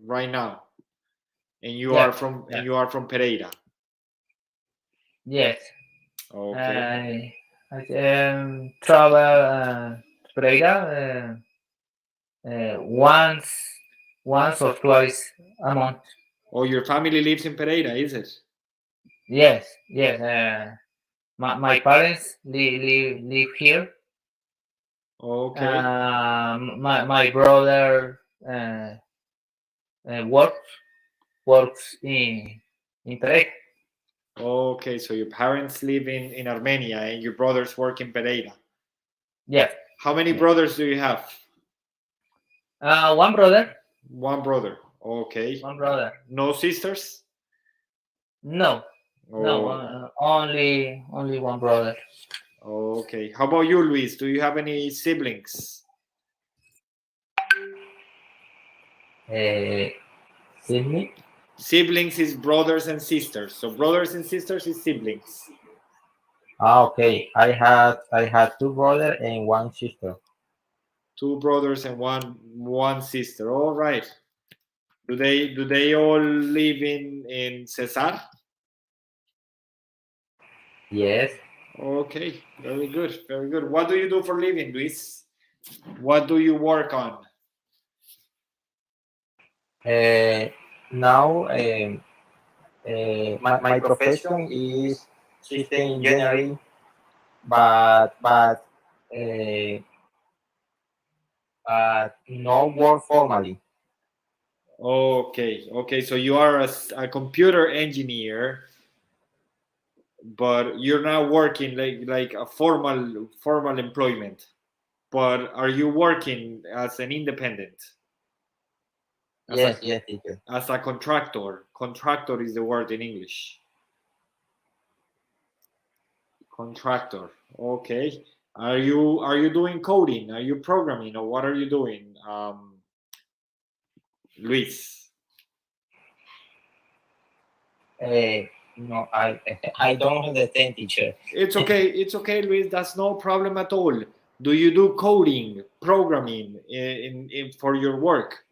right now, and you are from Pereira. Yes. Okay. I travel Pereira once or twice a month. Oh, your family lives in Pereira, is it? Yes, yes. My parents live here. Okay. My brother works in Pereira. Okay, so your parents live in Armenia and your brothers work in Pereira. Yeah. How many brothers do you have? One brother. One brother. Okay. One brother. No sisters? No. Oh. No. Only one brother. Okay. How about you, Luis? Do you have any siblings? Sydney? Siblings is brothers and sisters. So brothers and sisters is siblings. Okay. I had two brothers and one sister. Two brothers and one sister. All right. Do they all live in Cesar? Yes. Okay. Very good. Very good. What do you do for living, Luis? What do you work on? Now, my profession is system engineering, but no work formally. Okay. Okay. So you are a computer engineer, but you're not working like a formal employment. But are you working as an independent? Yes, teacher. As a contractor. Contractor is the word in English. Contractor. Okay. Are you doing coding? Are you programming, or what are you doing, Luis? No, I don't understand, teacher. It's okay. It's okay, Luis. That's no problem at all. Do you do coding, programming in for your work?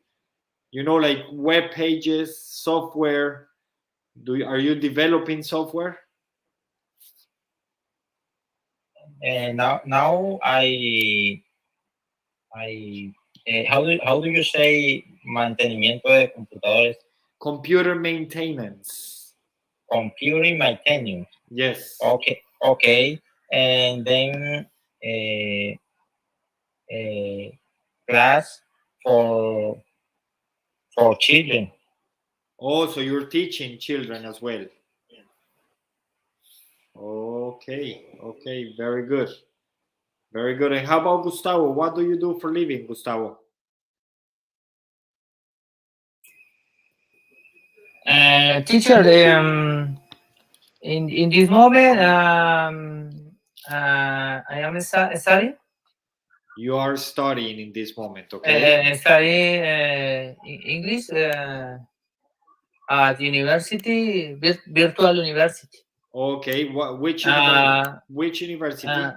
You know, like web pages, software. Are you developing software? Now how do you say mantenimiento de computadores? Computer maintenance. Computer maintenance. Yes. Okay. And then class for children. Oh, so you're teaching children as well. Okay. Okay. Very good. Very good. And how about Gustavo? What do you do for living, Gustavo? Teacher, in this moment, I am studying. You are studying in this moment, okay? Studying English at university, virtual university. Okay. Which university?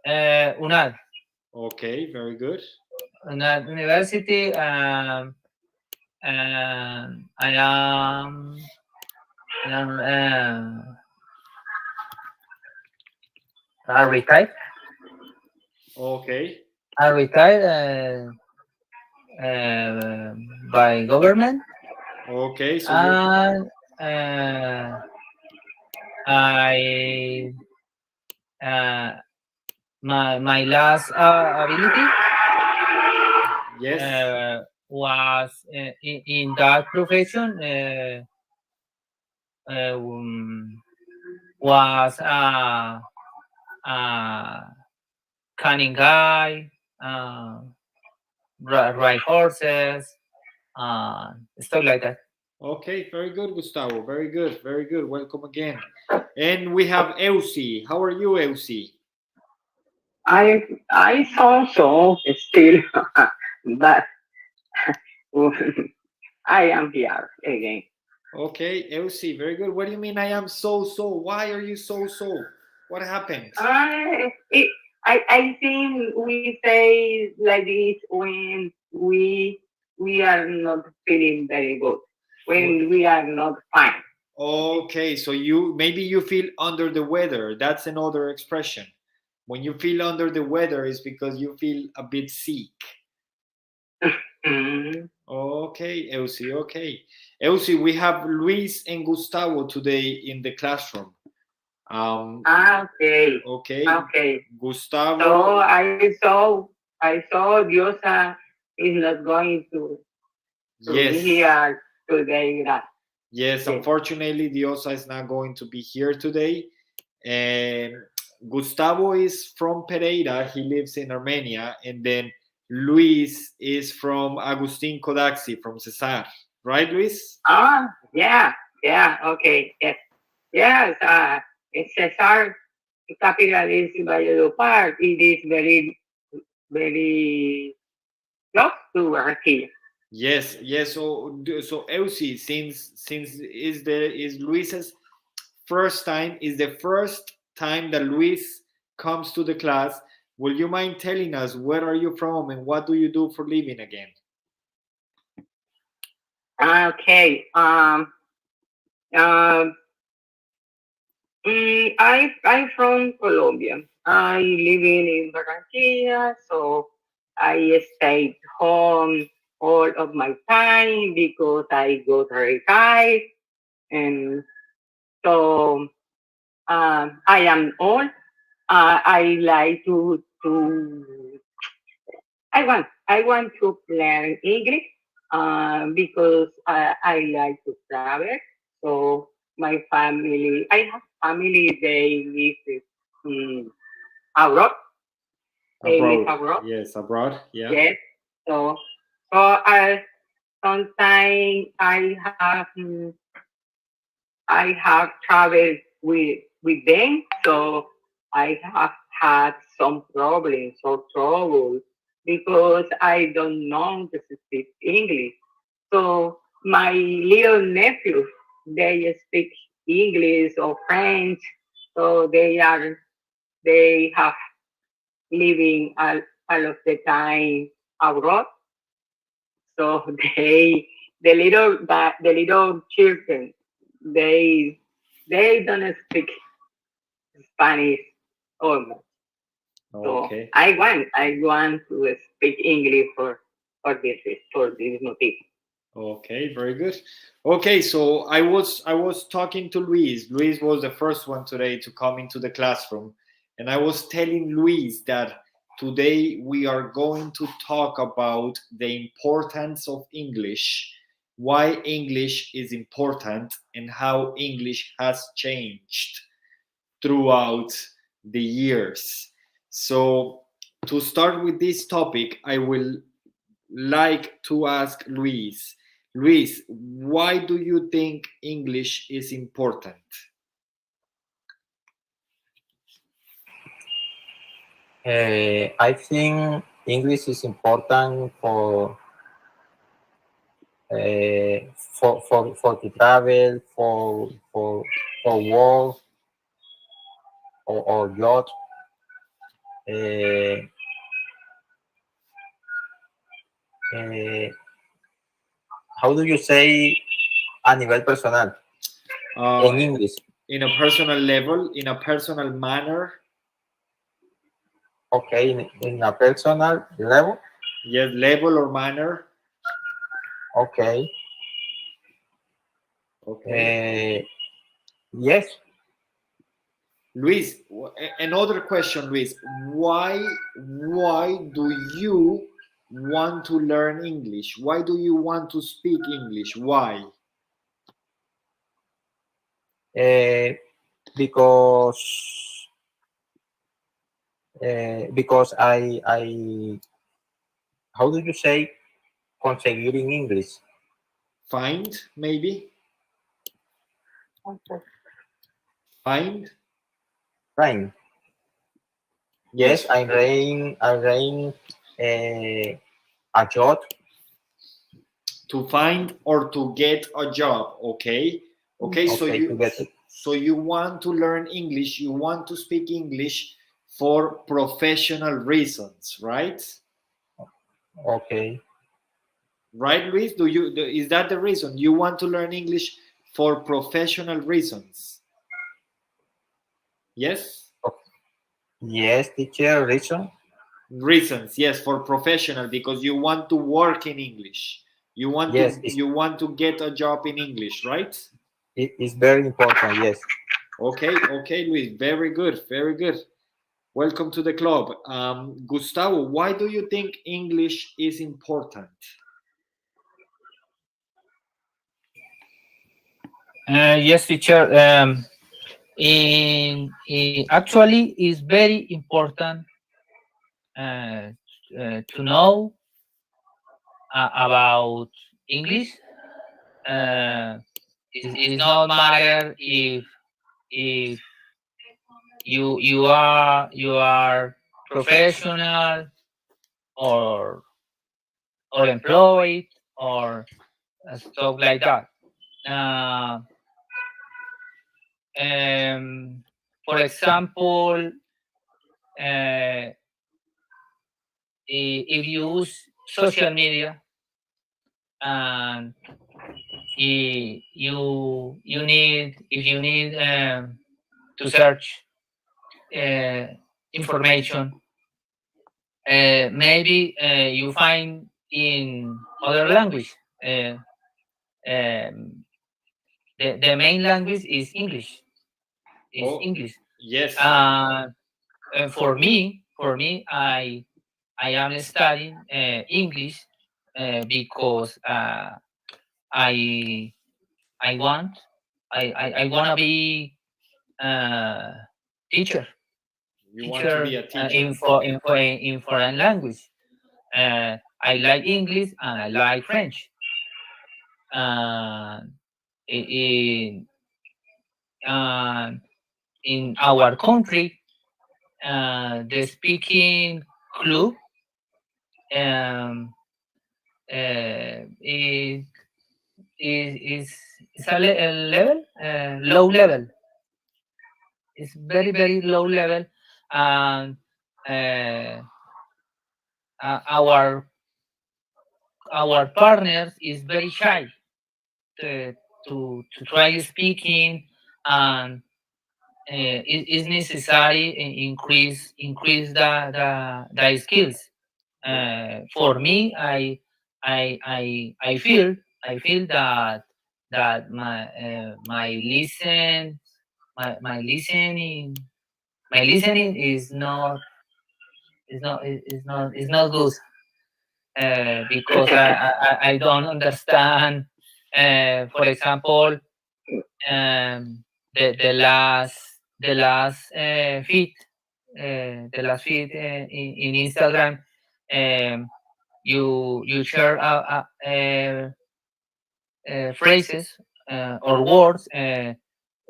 UNAD. Okay. Very good. UNAD University. I am retired. Okay. I retired by government. Okay. So And my last ability yes. Was in that profession was cunning guy, ride horses, stuff like that. Okay, very good, Gustavo. Very good, very good. Welcome again. And we have Elsie. How are you, Elsie? I thought so still, but I am here again. Okay, Elsie, very good. What do you mean I am so? Why are you so? What happened? I think we say like this when we we are not feeling very good, when we are not fine. Okay, so maybe you feel under the weather. That's another expression. When you feel under the weather, is because you feel a bit sick. Mm. Okay, Elsie. Okay, Elsie, we have Luis and Gustavo today in the classroom. Okay. Okay. Okay. Gustavo. So I saw Diosa is not going to Yes. be here today. Yes, Yes. unfortunately, Diosa is not going to be here today. And Gustavo is from Pereira. He lives in Armenia. And then Luis is from Agustín Codaxi, from Cesar. Right, Luis? Yeah, okay, yes. Yes, Cesar, the capital is Valledupar. It is very, very close to Barranquilla. Yes. So Elsie, since is Luis's first time, is the first time that Luis comes to the class, will you mind telling us where are you from and what do you do for living again? Okay. I'm from Colombia. I living in Barranquilla, so I stayed home all of my time because I got retired, and so I am old. I like to I want to learn English because I like to travel. So my family, I have family. They live abroad. They live abroad. Yes, abroad. Yeah. Yes. So I sometimes I have traveled with them. So I have had some problems or trouble because I don't know to speak English. So my little nephews, they speak English or French. So they have living all of the time abroad. So the little children, they don't speak Spanish almost. Okay. So I want to speak English for this motive. Okay, very good. Okay, so I was talking to Luis. Luis was the first one today to come into the classroom, and I was telling Luis that today we are going to talk about the importance of English, why English is important, and how English has changed throughout the years. So to start with this topic, I will like to ask Luis. Luis, why do you think English is important? I think English is important for to travel, for work or job. How do you say a nivel personal in English? In a personal level, in a personal manner. Okay, in a personal level. Yes, level or manner. Okay. Okay. Yes. Luis, another question, Luis. Why do you want to learn English? Why do you want to speak English? Why? Because I how do you say conseguir in English? Find, maybe. Find. Right. Yes, I read a job. To find or to get a job. Okay. So you want to learn English, you want to speak English for professional reasons, right? Okay. right, Luis? Is that the reason you want to learn English for professional reasons? Yes. Yes, teacher, reason. Reasons, yes, for professional, because you want to work in English. You want to get a job in English, right? It is very important. Yes. Okay, Luis. Very good. Welcome to the club. Gustavo, why do you think English is important? Yes, teacher. Actually, it's very important to know about English. It's not matter if you are professional or employed or stuff like that. For example, if you use social media and you need to search information, maybe you find in other language. The main language is English. English. Yes. For me, I am studying English because I want to be teacher. You want to be a teacher in foreign language. I like English and I like French. In our country, the speaking club is a level, low level. It's very low level, and our partners is very shy to try speaking, and it is necessary increase the skills. For me, I feel that my listening is not good, because I don't understand. For example, the last feed, in Instagram, you share phrases or words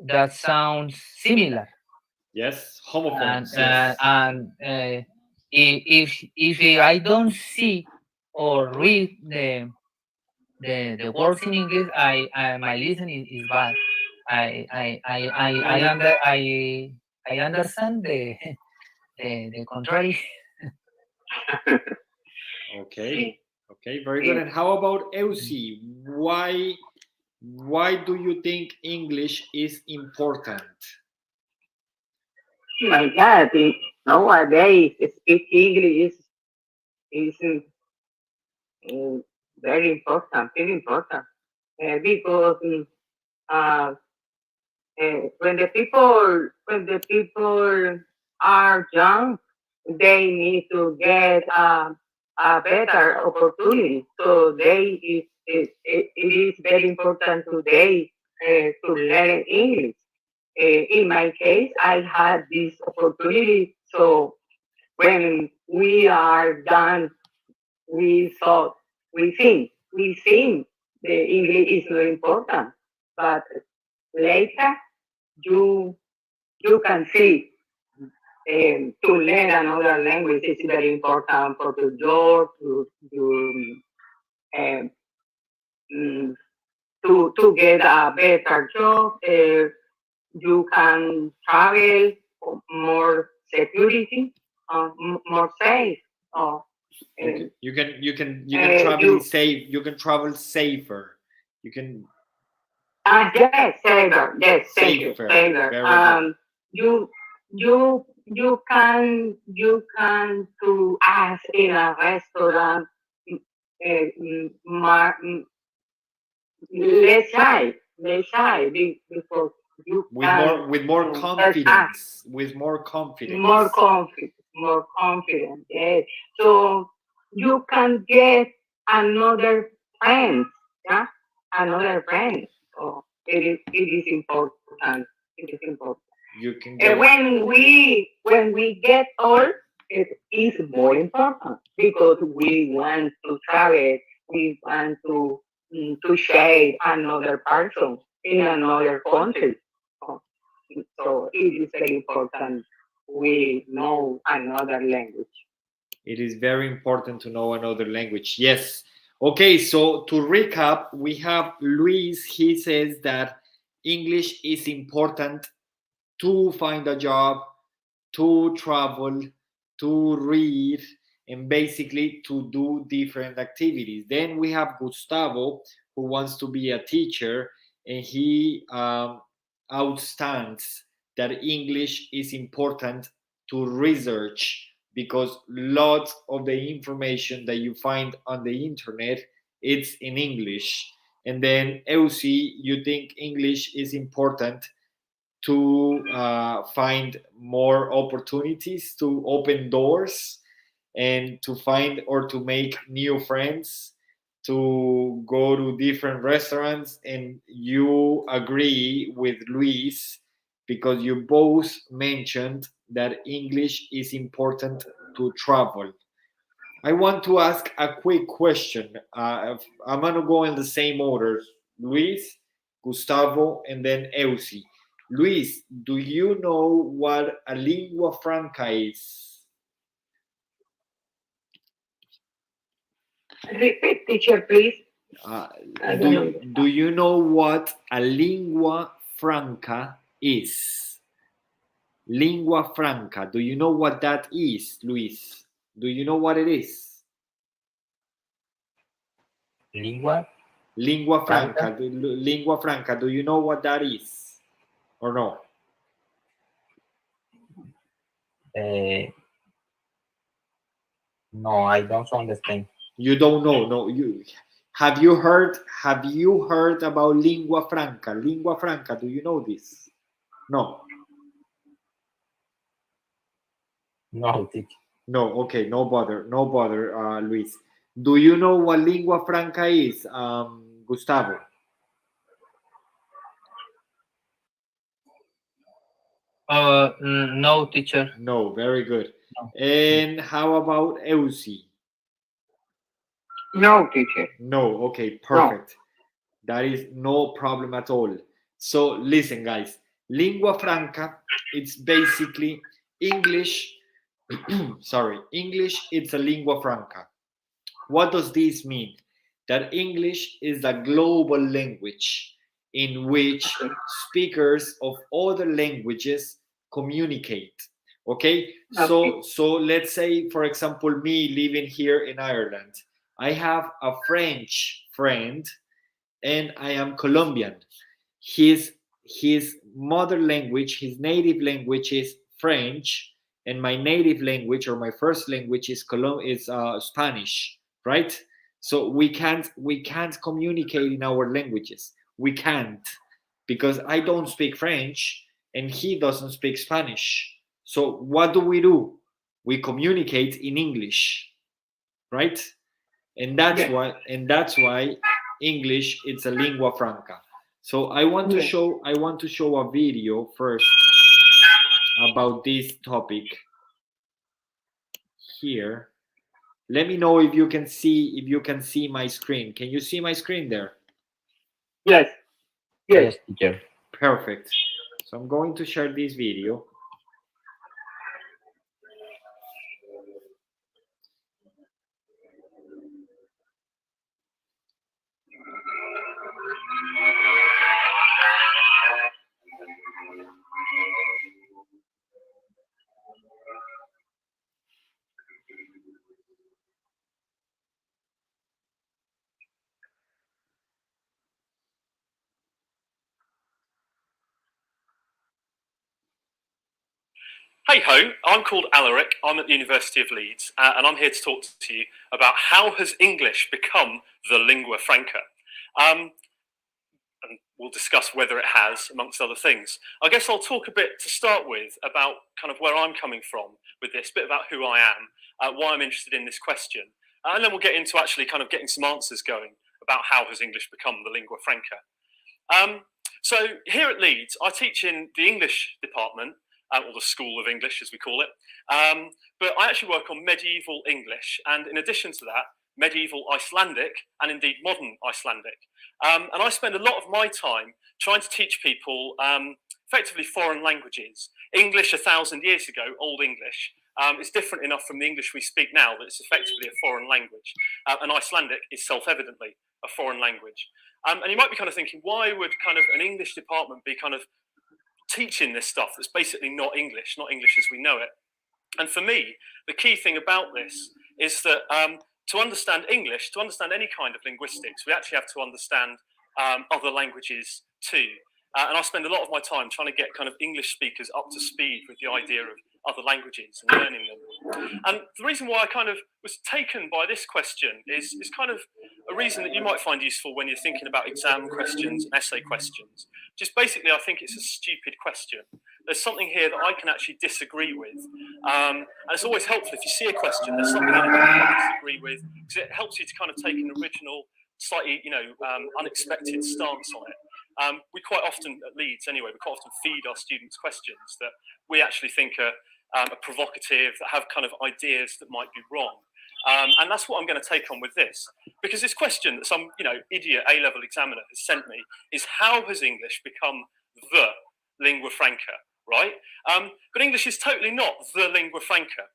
that sound similar. Yes, homophones. And if I don't see or read the words in English, my listening is bad. I understand the contrary. Okay, very good. And how about Eusi? Why do you think English is important? My God, nowadays speak English is very important, because when the people are young, they need to get a better opportunity. So it is very important today to learn English. In my case, I had this opportunity. So when we are done, we think the English is not important, but later you can see to learn another language is very important for the job, to get a better job. You can travel more security, more safe. You can travel safe. You can travel safer. You can. Yes, safer. Yes, thank you, Safer. safer. Very good. You can to ask in a restaurant. Uh, less shy because you with more confidence. With more confidence. more confident. Yes. So you can get another friend, yeah, another friend. So it is important. It is important. You can And get. when we get old, it is more important because we want to travel, we want to share another person in another country. So, so it is very important we know another language. It is very important to know another language. Yes. Okay, so to recap, we have Luis. He says that English is important to find a job, to travel, to read, and basically to do different activities. Then we have Gustavo, who wants to be a teacher, and he outstands that English is important to research because lots of the information that you find on the internet, it's in English. And then Eusi, you think English is important to find more opportunities, to open doors, and to find or to make new friends, to go to different restaurants. And you agree with Luis because you both mentioned that English is important to travel. I want to ask a quick question. I'm going to go in the same order: Luis, Gustavo, and then Eusi. Luis, do you know what a lingua franca is? Repeat, teacher, please. Do you know what a lingua franca is? Lingua franca. Do you know what that is, Luis? Do you know what it is? Lingua. Lingua franca. Lingua franca. Do you know what that is? Or no? No, I don't understand. You don't know. No, you have you heard about lingua franca? Lingua franca, do you know this? No. No, teacher. No, okay, no bother, Luis. Do you know what lingua franca is, Gustavo? No, teacher. No, very good. No. And how about Eusi? No, teacher. No, okay, perfect. No. That is no problem at all. So listen, guys, lingua franca, it's basically English. Sorry, English, it's a lingua franca. What does this mean? That English is a global language in which speakers of other languages communicate. Okay? So let's say, for example, me living here in Ireland, I have a French friend and I am Colombian. His mother language, his native language is French, and my native language or my first language is Spanish, right? So we can't communicate in our languages. We can't, because I don't speak French and he doesn't speak Spanish. So what do? We communicate in English, right? And that's why English, it's a lingua franca. So I want to show a video first about this topic here. Let me know if you can see my screen. Can you see my screen there? Yes. Yes, teacher. Perfect. So I'm going to share this video. Hey ho, I'm called Alaric, I'm at the University of Leeds, and I'm here to talk to you about how has English become the lingua franca. And we'll discuss whether it has, amongst other things. I guess I'll talk a bit to start with about kind of where I'm coming from with this, a bit about who I am, why I'm interested in this question, and then we'll get into actually kind of getting some answers going about how has English become the lingua franca. So here at Leeds, I teach in the English department, or the School of English, as we call it. But I actually work on medieval English, and in addition to that, medieval Icelandic, and indeed modern Icelandic. And I spend a lot of my time trying to teach people effectively foreign languages. English 1,000 years ago, Old English, is different enough from the English we speak now that it's effectively a foreign language. And Icelandic is self-evidently a foreign language. And you might be kind of thinking, why would kind of an English department be kind of teaching this stuff that's basically not English as we know it? And for me, the key thing about this is that to understand English, to understand any kind of linguistics, we actually have to understand other languages too. And I spend a lot of my time trying to get kind of English speakers up to speed with the idea of other languages and learning them. And the reason why I kind of was taken by this question is kind of a reason that you might find useful when you're thinking about exam questions and essay questions. Just basically, I think it's a stupid question. There's something here that I can actually disagree with. And it's always helpful if you see a question, there's something in it that you can disagree with, because it helps you to kind of take an original, slightly, unexpected stance on it. We quite often, at Leeds anyway, we quite often feed our students questions that we actually think are provocative, that have kind of ideas that might be wrong. And that's what I'm going to take on with this. Because this question that some, idiot A-level examiner has sent me is, how has English become the lingua franca, right? But English is totally not the lingua franca.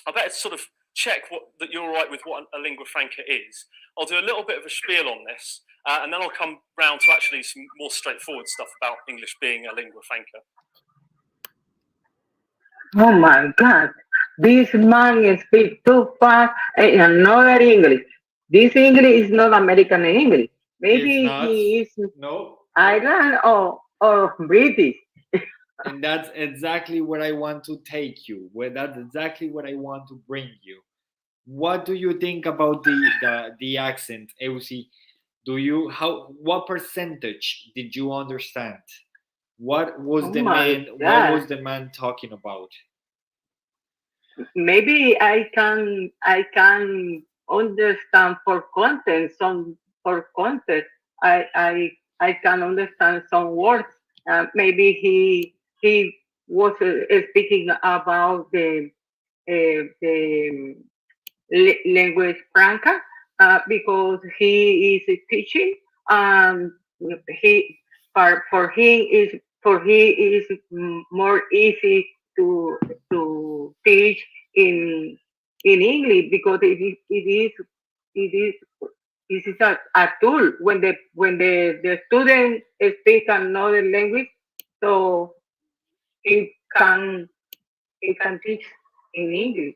I better sort of check that you're all right with what a lingua franca is. I'll do a little bit of a spiel on this, and then I'll come round to actually some more straightforward stuff about English being a lingua franca. Oh my God, this man speaks too fast in another English. This English is not American English. Maybe he is Ireland or British. And that's exactly where I want to take you. That's exactly what I want to bring you. What do you think about the accent, Eusi? What percentage did you understand? What was the man talking about? Maybe I can understand for content. I can understand some words. Maybe he was speaking about the language franca because he is teaching. For he is more easy to teach in English because it is a tool when the student speaks another language, so it can teach in English.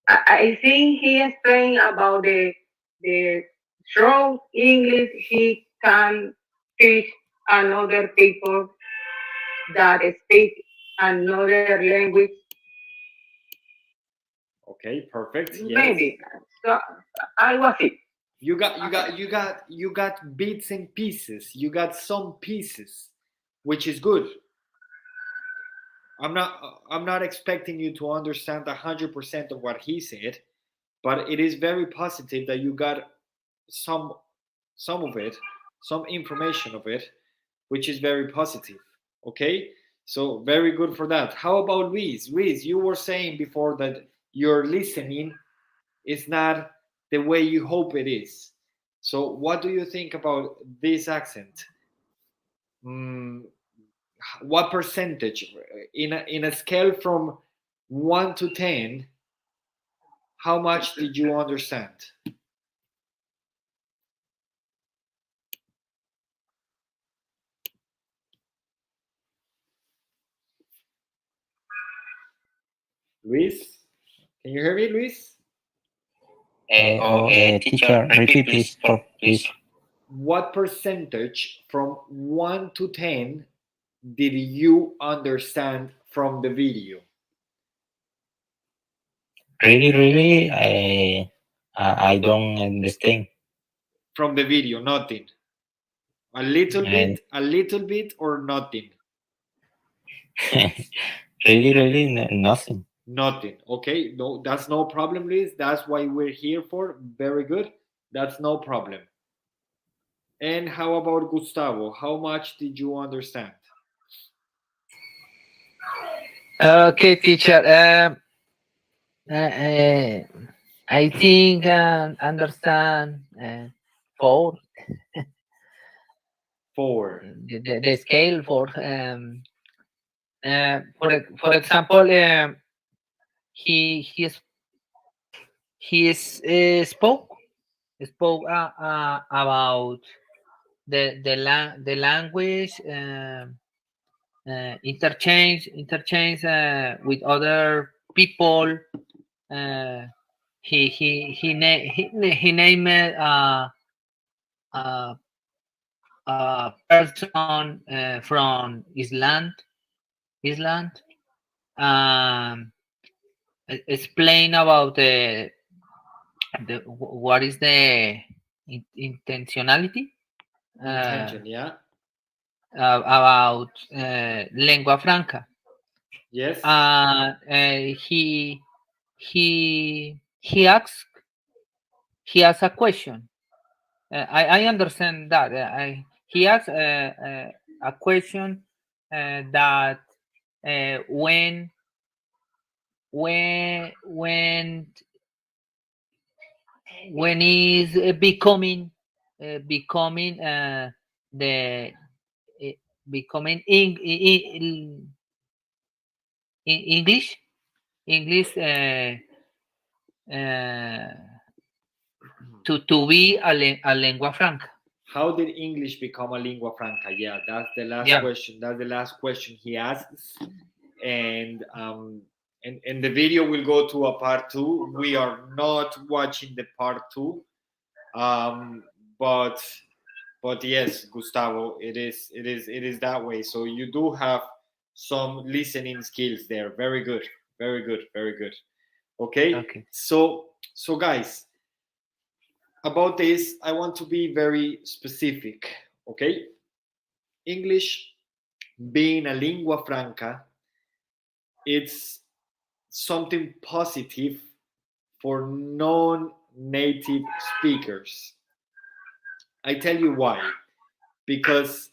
I think he explained about the strong English he can teach another people that speak another language. Okay, perfect. Yes. Maybe. So I was it. You got bits and pieces. You got some pieces, which is good. I'm not expecting you to understand 100% of what he said, but it is very positive that you got some of it, some information of it, which is very positive. Okay, so very good for that. How about Luis? Luis, you were saying before that your listening is not the way you hope it is. So what do you think about this accent? What percentage in a scale from 1 to 10, how much did you understand? Luis, can you hear me, Luis? Teacher, repeat please. What percentage from 1 to 10 did you understand from the video? Really, I don't understand. From the video, nothing. A little bit, or nothing. Really, nothing. Nothing. Okay, no, that's no problem, Luis. That's why we're here for. Very good. That's no problem. And how about Gustavo? How much did you understand? Okay, teacher. I think understand 4. 4. The scale 4. For example, he spoke about the language, interchange with other people. He named a person from Island. Explain about what is the intentionality. Intention, yeah. About lengua franca. Yes. He asked a question. I understand that. He asked a question that when is becoming the becoming English to be a lengua franca. How did English become a lingua franca? Yeah, that's the last question. That's the last question he asks. And the video will go to a part 2. We are not watching the part 2. But yes, Gustavo, it is that way. So you do have some listening skills there. Very good. Okay. So guys, about this, I want to be very specific. Okay. English being a lingua franca, it's something positive for non-native speakers. I tell you why. Because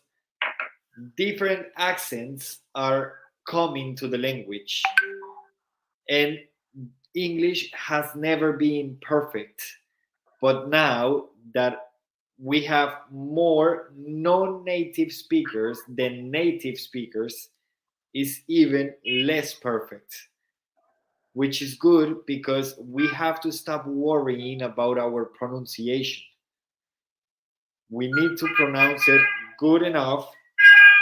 different accents are coming to the language, and English has never been perfect. But now that we have more non-native speakers than native speakers, is even less perfect, which is good because we have to stop worrying about our pronunciation. We need to pronounce it good enough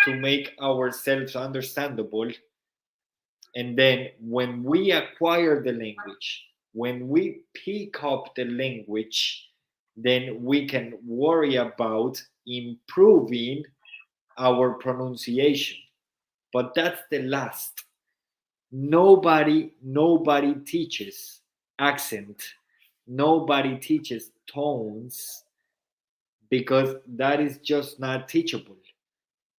to make ourselves understandable. And then when we acquire the language, when we pick up the language, then we can worry about improving our pronunciation. But that's the last. Nobody teaches accent. Nobody teaches tones, because that is just not teachable.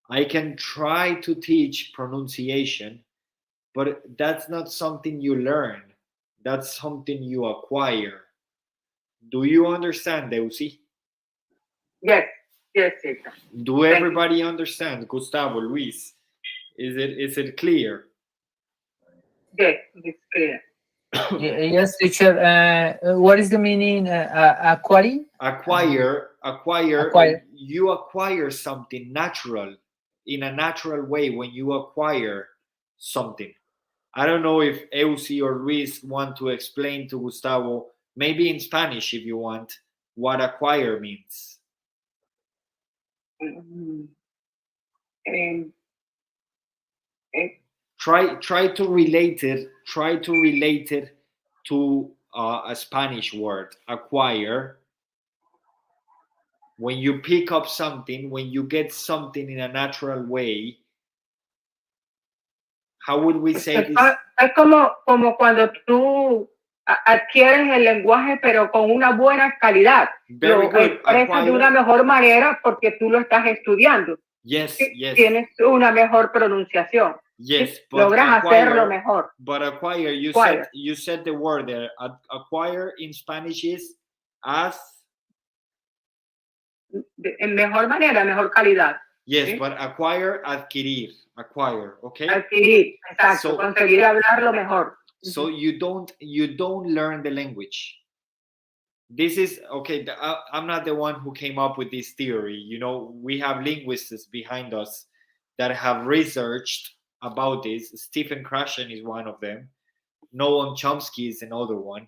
I can try to teach pronunciation, but that's not something you learn. That's something you acquire. Do you understand, Deusi? Yes. Do everybody understand? Gustavo, Luis, is it clear? Yes, it's clear. Yes, teacher. What is the meaning acquiring? Acquire. You acquire something natural, in a natural way when you acquire something. I don't know if Eusi or Luis want to explain to Gustavo, maybe in Spanish if you want, what acquire means. Try to relate it. Try to relate it to a Spanish word, acquire. When you pick up something, when you get something in a natural way, how would we say this? Es como cuando tú adquieren el lenguaje, pero con una buena calidad. Very Lo good. expresas de una mejor manera porque tú lo estás estudiando. Yes, yes. Tienes una mejor pronunciación. Yes, but Logras hacerlo acquire, mejor. but acquire, Acquire. you said the word there. Acquire in Spanish is as. En mejor manera, mejor calidad. Yes, ¿sí? but acquire, adquirir, acquire, okay? Adquirir, exacto, So- conseguir hablarlo mejor. So you don't learn the language. This is okay. I'm not the one who came up with this theory. You know, we have linguists behind us that have researched about this. Stephen Krashen is one of them. Noam Chomsky is another one.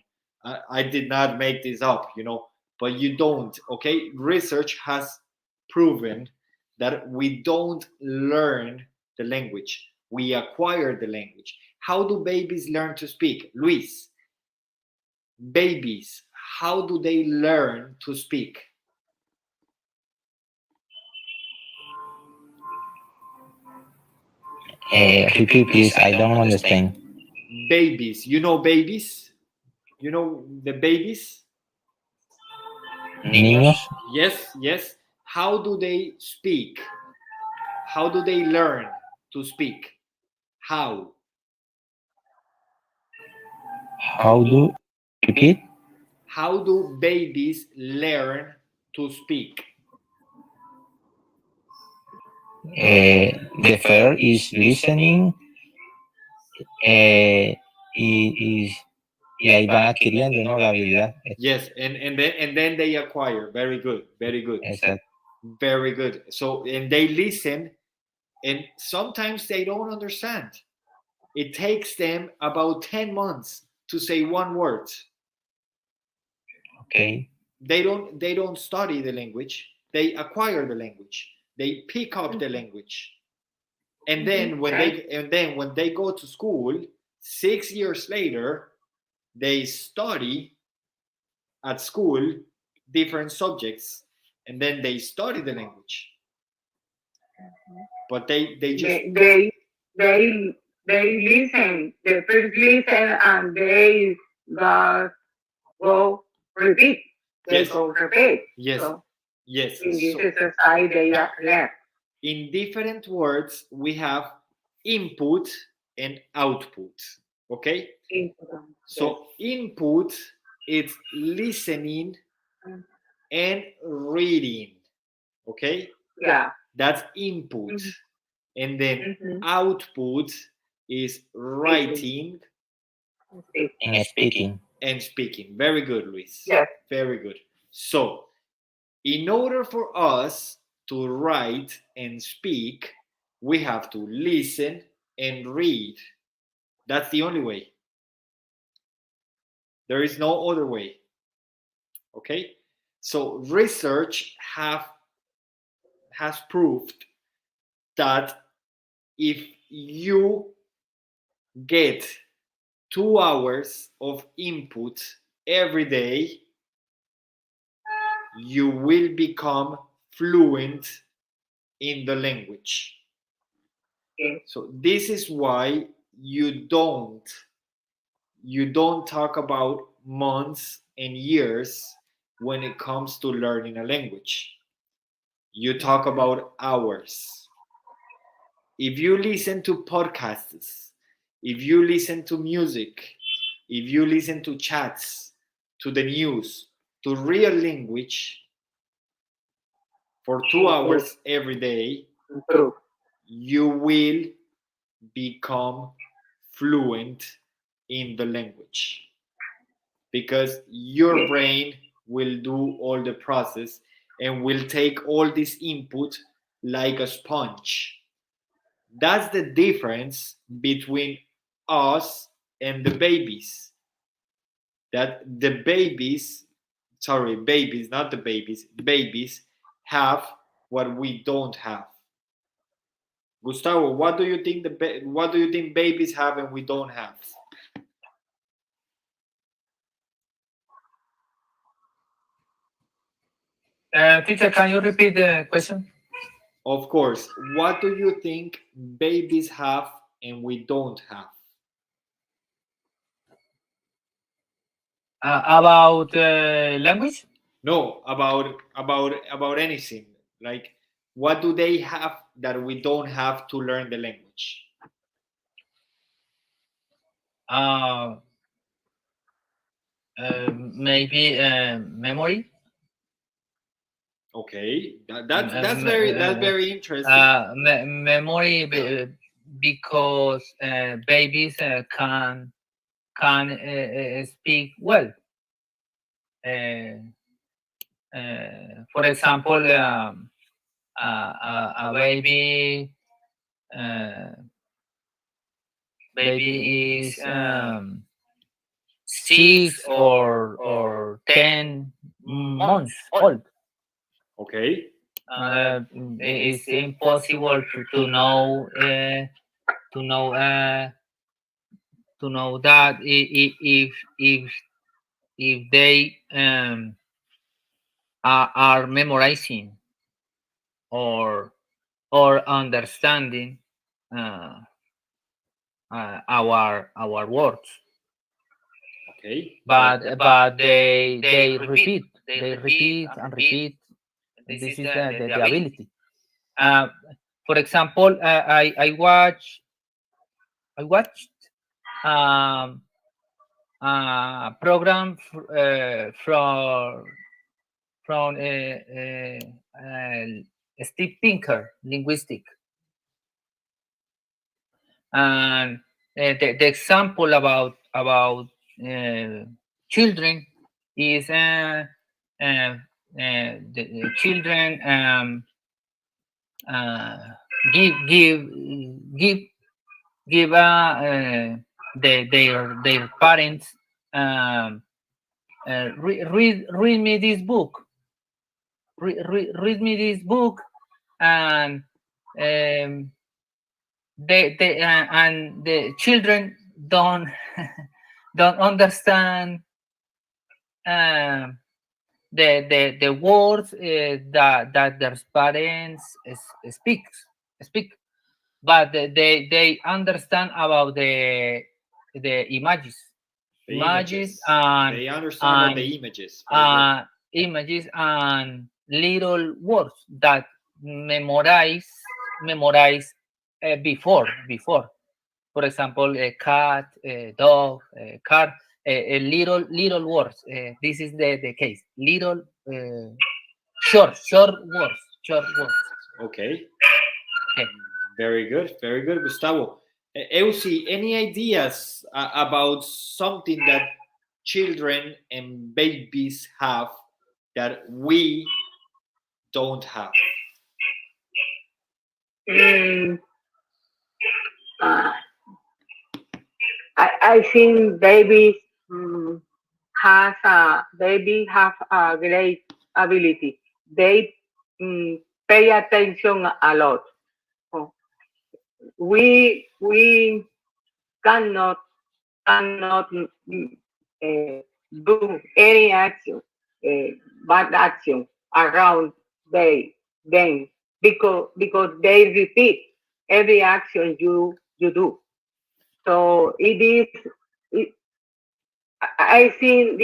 I did not make this up, you know, but you don't. Okay, research has proven that we don't learn the language. We acquire the language. How do babies learn to speak? Luis, babies, how do they learn to speak? Repeat, please. I don't understand. Babies, you know babies? You know the babies? Niños. Yes, yes. How do they speak? How do they learn to speak? How? How do repeat? How do babies learn to speak? The first is listening. Y ahí van adquiriendo, ¿no? La habilidad. Yes, and then they acquire. Very good, very good. Exacto. Very good. So, and they listen, and sometimes they don't understand. It takes them about 10 months to say one word. Okay. They don't study the language. They acquire the language. They pick up the language. And then when they go to school, 6 years later, they study at school different subjects, and then they study the language. But they just they listen. They first listen and they go repeat. They Yes. go repeat. yes, So yes. in this So, exercise, they learn. in different words, we have input and output. Okay. So input is listening and reading. Okay, Yeah. that's input. Mhm. And then Mhm. output is writing And speaking. and speaking. Very good, Luis. Yes. Very good. So, in order for us to write and speak, we have to listen and read. That's the only way. There is no other way. Okay? So, research has proved that if you get 2 hours of input every day, you will become fluent in the language. Okay. So this is why you don't talk about months and years when it comes to learning a language. You talk about hours. If you listen to podcasts, if you listen to music, if you listen to chats, to the news, to real language for 2 hours every day, True. you will become fluent in the language because your brain will do all the process and will take all this input like a sponge. That's the difference between us and the babies. That the babies, not the babies, babies have what we don't have. Gustavo, what do you think babies have and we don't have? Teacher, can you repeat the question? Of course. What do you think babies have and we don't have? About language? No, about anything. Like, what do they have that we don't have to learn the language? Maybe memory. Okay, that's very interesting. Memory because babies can speak well. For example, a baby is 6 or 10 months old. Okay. It's impossible to know that if they are memorizing or understanding our words. Okay. But they repeat and repeat. This is the ability. For example, I watched a program from Steve Pinker, linguistic, and the example about children is the children give their parents read me this book. Read me this book, and the children don't understand the words that their parents speak, but they understand about the images. And they understand about the images. Images and little words that memorize before. For example, a cat, a dog, a car, little words. This is the case. Little short words. Okay. Very good, Gustavo. Eusi, any ideas about something that children and babies have that we don't have? I think babies have a great ability. They pay attention a lot. We cannot do any action, bad action around them because they repeat every action you do. So I think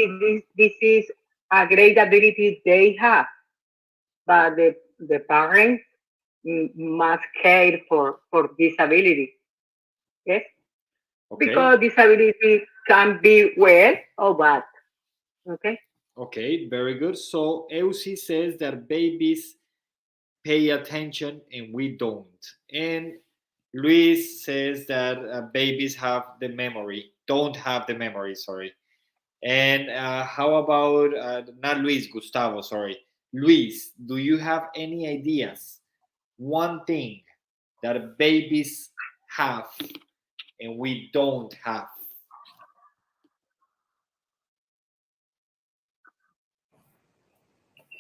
this is a great ability they have, but the parents must care for this ability. Yes. Okay. Because disability can be well or bad. Okay. Okay, very good. So Eusi says that babies pay attention and we don't. And Luis says that babies have the memory, don't have the memory, sorry. And how about, not Luis, Gustavo, sorry. Luis, do you have any ideas? One thing that babies have and we don't have?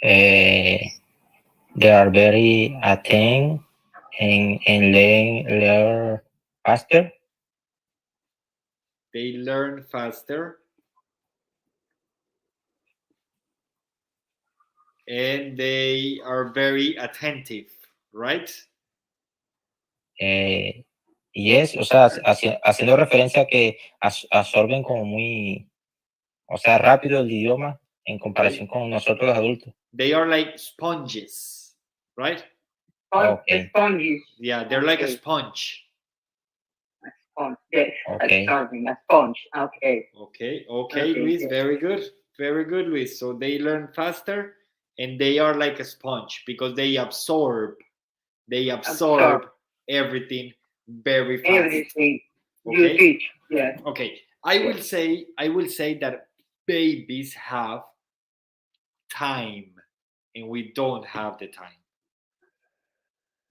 They are very attentive and learn faster. They learn faster. And they are very attentive, right? Yes, o sea, haciendo referencia a que absorben como muy O sea, rápido el idioma en comparación con nosotros los adultos. They are like sponges, right? Okay. Sponges. Yeah, they're like a Okay. sponge. Sponge. Yes. Okay. A sponge. Okay. Okay, Okay, Luis, yes. very good, Luis. So they learn faster, and they are like a sponge because they absorb everything very fast. Everything you Okay. teach. Yes. Okay, I will say that babies have time, and we don't have the time.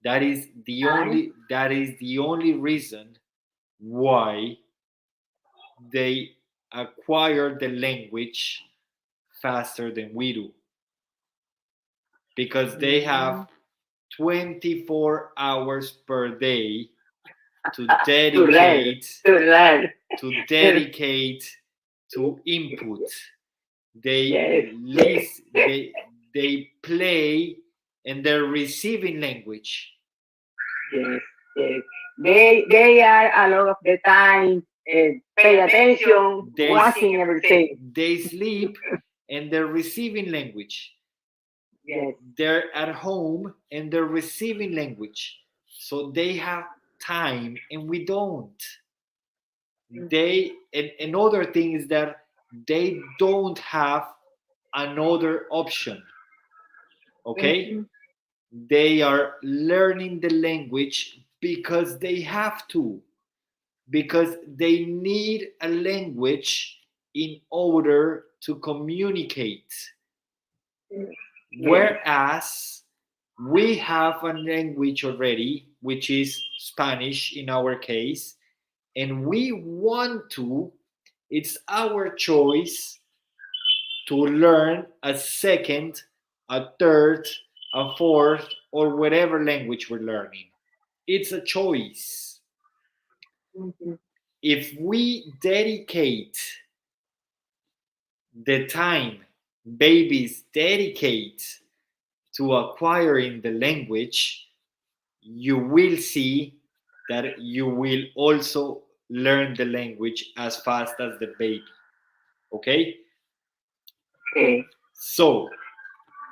That is the only reason why they acquire the language faster than we do, because they have 24 hours per day to dedicate to input. They Yes. they play, and they're receiving language. Yes, yes. They are a lot of the time pay attention, watching everything. They sleep, and they're receiving language. Yes. They're at home, and they're receiving language. So they have time, and we don't. Another thing is that they don't have another option. Okay? Mm-hmm. They are learning the language because they have to, because they need a language in order to communicate. Whereas we have a language already, which is Spanish in our case, and we want to, it's our choice to learn a second, a third, a fourth, or whatever language we're learning. It's a choice. Mm-hmm. If we dedicate the time babies dedicate to acquiring the language, you will see that you will also learn the language as fast as the baby. Okay? Okay. So,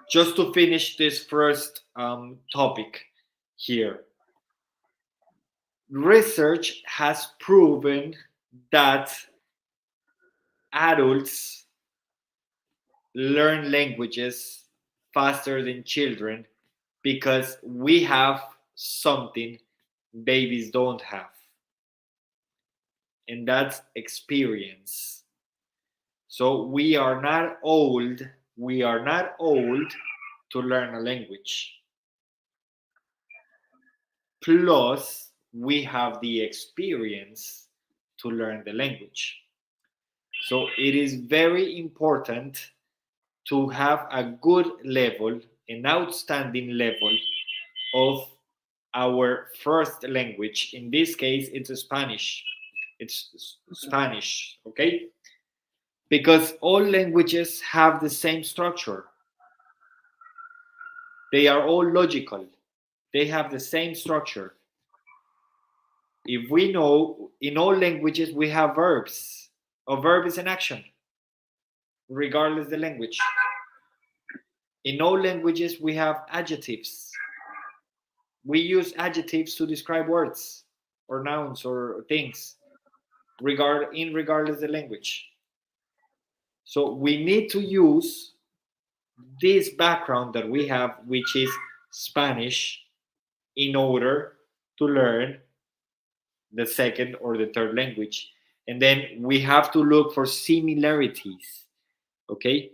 just to finish this first topic here, research has proven that adults learn languages faster than children because we have something babies don't have, and that's experience. So we are not old to learn a language. Plus, we have the experience to learn the language. So it is very important to have a good level, an outstanding level of our first language. In this case, it's Spanish. It's Spanish, okay? Because all languages have the same structure. They are all logical. They have the same structure. If we know, in all languages we have verbs. A verb is an action, regardless the language. In all languages we have adjectives. We use adjectives to describe words or nouns or things, regardless the language. So we need to use this background that we have, which is Spanish, in order to learn the second or the third language. And then we have to look for similarities. Okay?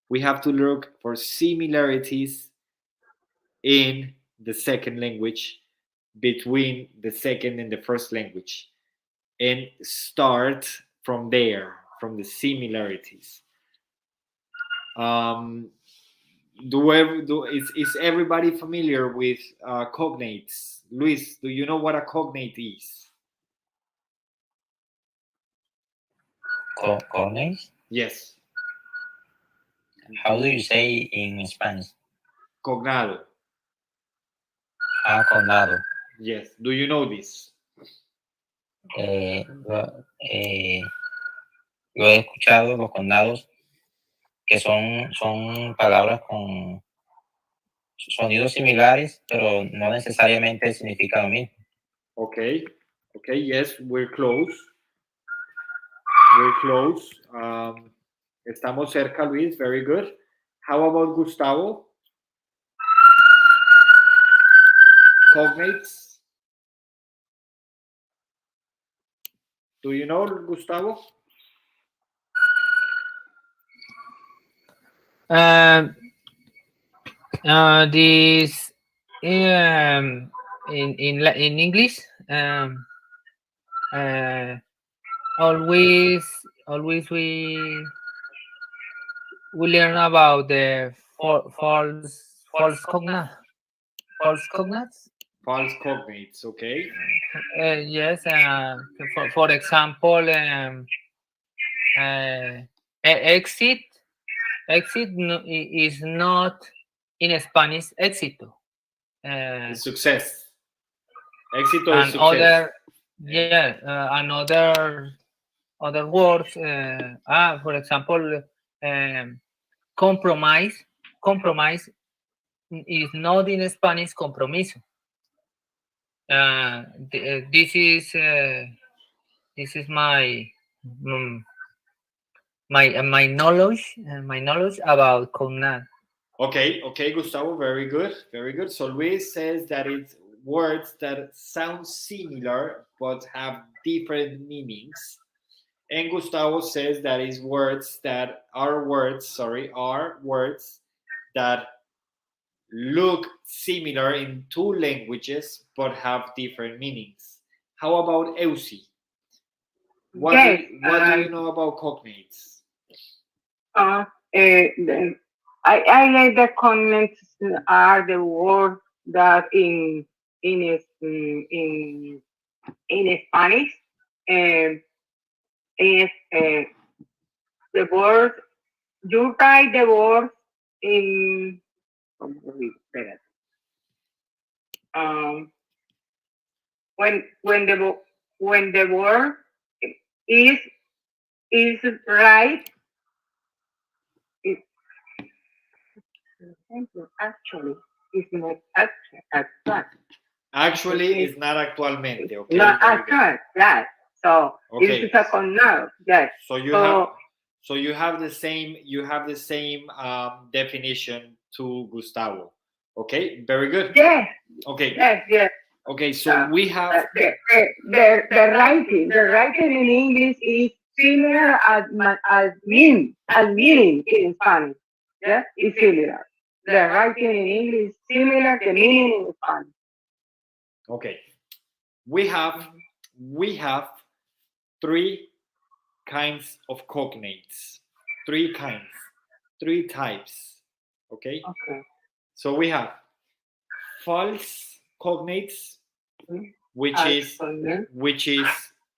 We have to look for similarities in the second language between the second and the first language, and start from there, from the similarities. Is everybody familiar with cognates? Luis, do you know what a cognate is? Cognates? Yes. How do you say in Spanish? Cognado. Cognado. Yes. Do you know this? Yo he escuchado los condados que son palabras con sonidos similares, pero no necesariamente el significado mismo. Okay, okay, yes, we're close. We're close. Estamos cerca, Luis. Very good. How about Gustavo? Cognates. Do you know, Gustavo? This in English, always we learn about the false cognates. False cognates, okay. Yes, for example, exit is not in Spanish éxito. Success. Éxito And is success. Other words. For example, compromise is not in Spanish compromiso. This is my knowledge about Cognates. Okay, Gustavo, very good, very good. So Luis says that it's words that sound similar but have different meanings. And Gustavo says that is words that are words that look similar in two languages but have different meanings. How about Eusi? What do you know about cognates? I like the cognates are the words that in Spanish is the word. You write the word in. When the word is right. Actually, it's not actual. Actually, it's not actualmente. Okay. Not actual, yes. So okay. This is a connote, yes. So you have the same definition to Gustavo. Okay, very good. Yes. Okay. Yes. Okay, so we have the writing. The writing in English is similar as meaning in Spanish. Yeah, it's similar. The writing in English is similar. The meaning in Spanish. Okay, we have three kinds of cognates. Three types. Okay. So we have false cognates, which is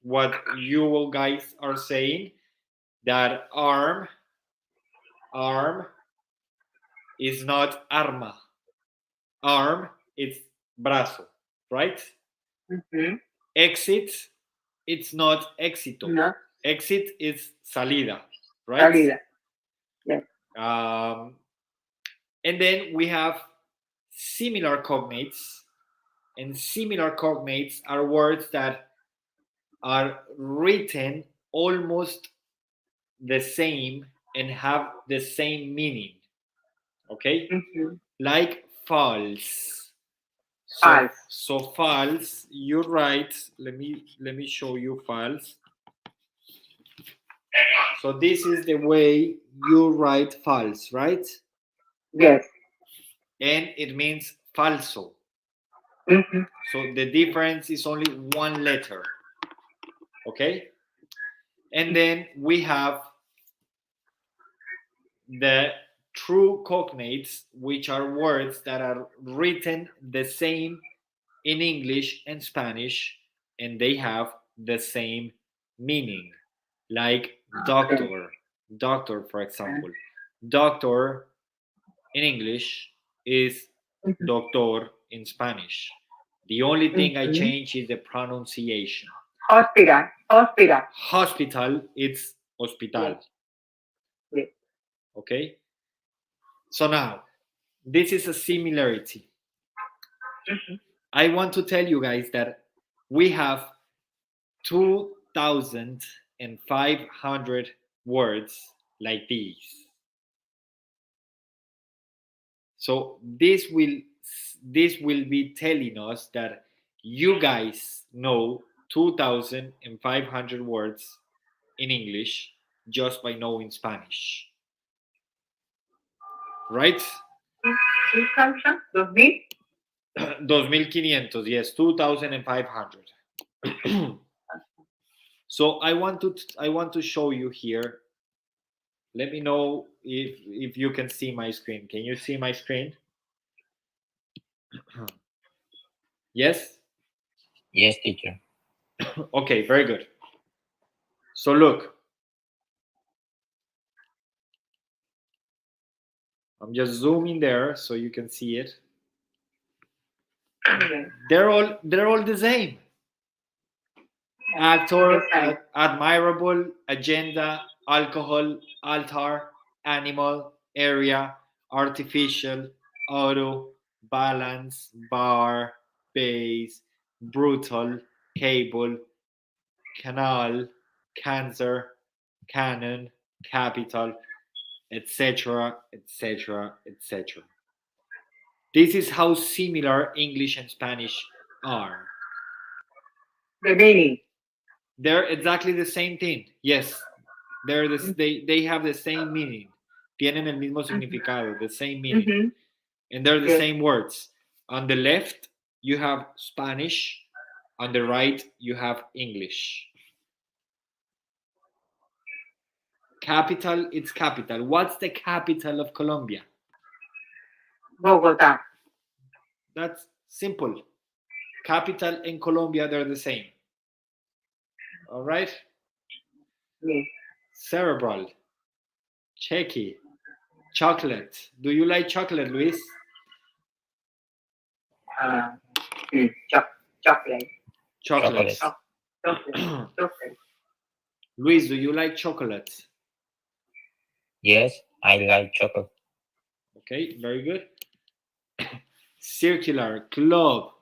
what you guys are saying, that arm is not arma. Arm is brazo, right? Exit, it's not éxito. No. Exit is salida, right? Salida. Yes. And then we have similar cognates, and similar cognates are words that are written almost the same and have the same meaning. Okay? Like false. So false, you write, let me show you false. So this is the way you write false, right? Yes. And it means falso. So the difference is only one letter. Okay? And then we have the true cognates, which are words that are written the same in English and Spanish, and they have the same meaning. Like doctor, for example. Doctor in English is doctor in Spanish. The only thing I change is the pronunciation. Hospital. Hospital, it's hospital. Yes. Okay? So now, this is a similarity. Mhm. I want to tell you guys that we have 2,500 words like these. So this will be telling us that you guys know 2,500 words in English just by knowing Spanish. Right? 2,000? 2,000? 2,500, yes, 2,500. So I want to show you here. Let me know if you can see my screen. Can you see my screen? Yes? Yes, teacher. Okay, very good. So look. I'm just zooming there so you can see it. Okay. They're all the same. Actor, admirable, agenda, alcohol, altar, animal, area, artificial, auto, balance, bar, base, brutal, cable, canal, cancer, canon, capital, etc., etc., etc. This is how similar English and Spanish are. The meaning. They're exactly the same thing. Yes, they have the same meaning. Tienen el mismo significado, the same meaning. Mhm. And they're the Yes. same words. On the left, you have Spanish. On the right, you have English. Capital, it's capital. What's the capital of Colombia? Bogotá. That's simple. Capital and Colombia, they're the same. All right? Yes. Cerebral. Checky. Chocolate. Do you like chocolate, Luis? Chocolate. Chocolate. Chocolate. Luis, do you like chocolate? Yes, I like chocolate. Okay, very good. Circular, club,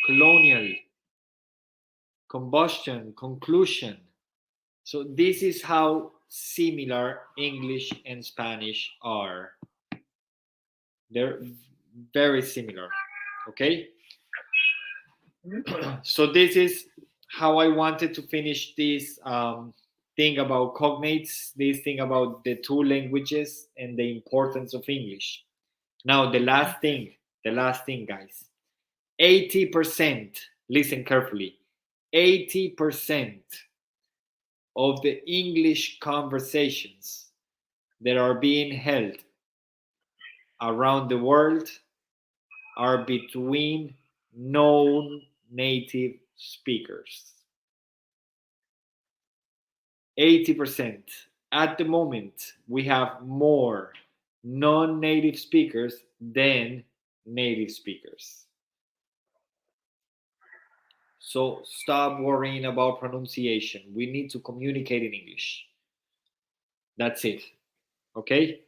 colonial, combustion, conclusion. So this is how similar English and Spanish are. They're very similar. Okay? So this is how I wanted to finish this thing about cognates, this thing about the two languages and the importance of English. Now, the last thing, guys. 80%, listen carefully, 80% of the English conversations that are being held around the world are between non-native speakers. 80%. At the moment, we have more non-native speakers than native speakers. So stop worrying about pronunciation. We need to communicate in English. That's it. Okay?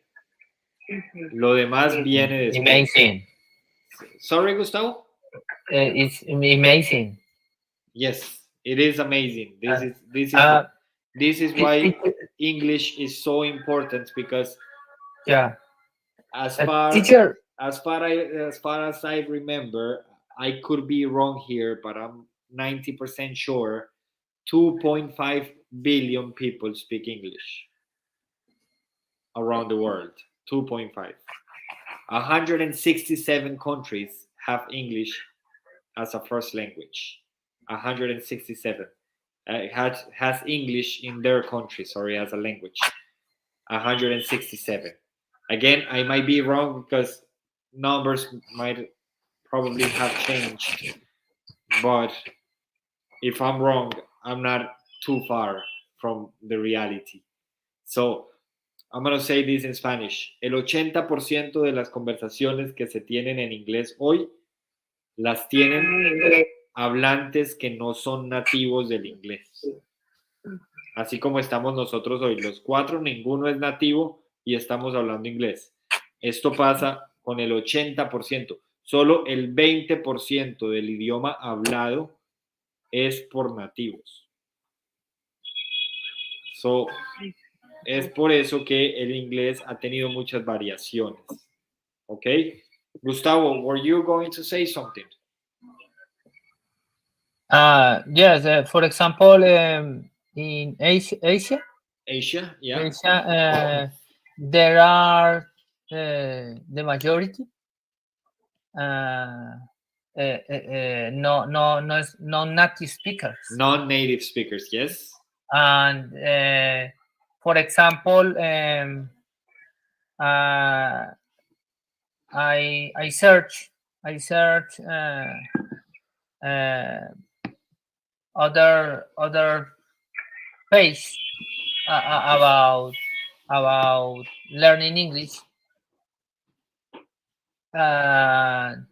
Lo demás viene después. Amazing. Sorry, Gustavo? It's amazing. Yes, it is amazing. This is why English is so important, because Yeah. as far Teacher, as I remember, I could be wrong here, but I'm 90% sure 2.5 billion people speak English around the world. 2.5. 167 countries have English as a first language. 167 has English in their country, as a language. 167. Again, I might be wrong because numbers might probably have changed, but if I'm wrong, I'm not too far from the reality. So I'm going to say this in Spanish. El 80% de las conversaciones que se tienen en inglés hoy las tienen hablantes que no son nativos del inglés. Así como estamos nosotros hoy, los 4, ninguno es nativo y estamos hablando inglés. Esto pasa con el 80%. Solo el 20% del idioma hablado es por nativos. So, es por eso que el inglés ha tenido muchas variaciones. ¿Ok? Gustavo, were you going to say something? Yes, for example, in Asia, Asia, yeah. there are the majority non-native speakers. Non-native speakers, yes. And for example, I search other page about learning English. That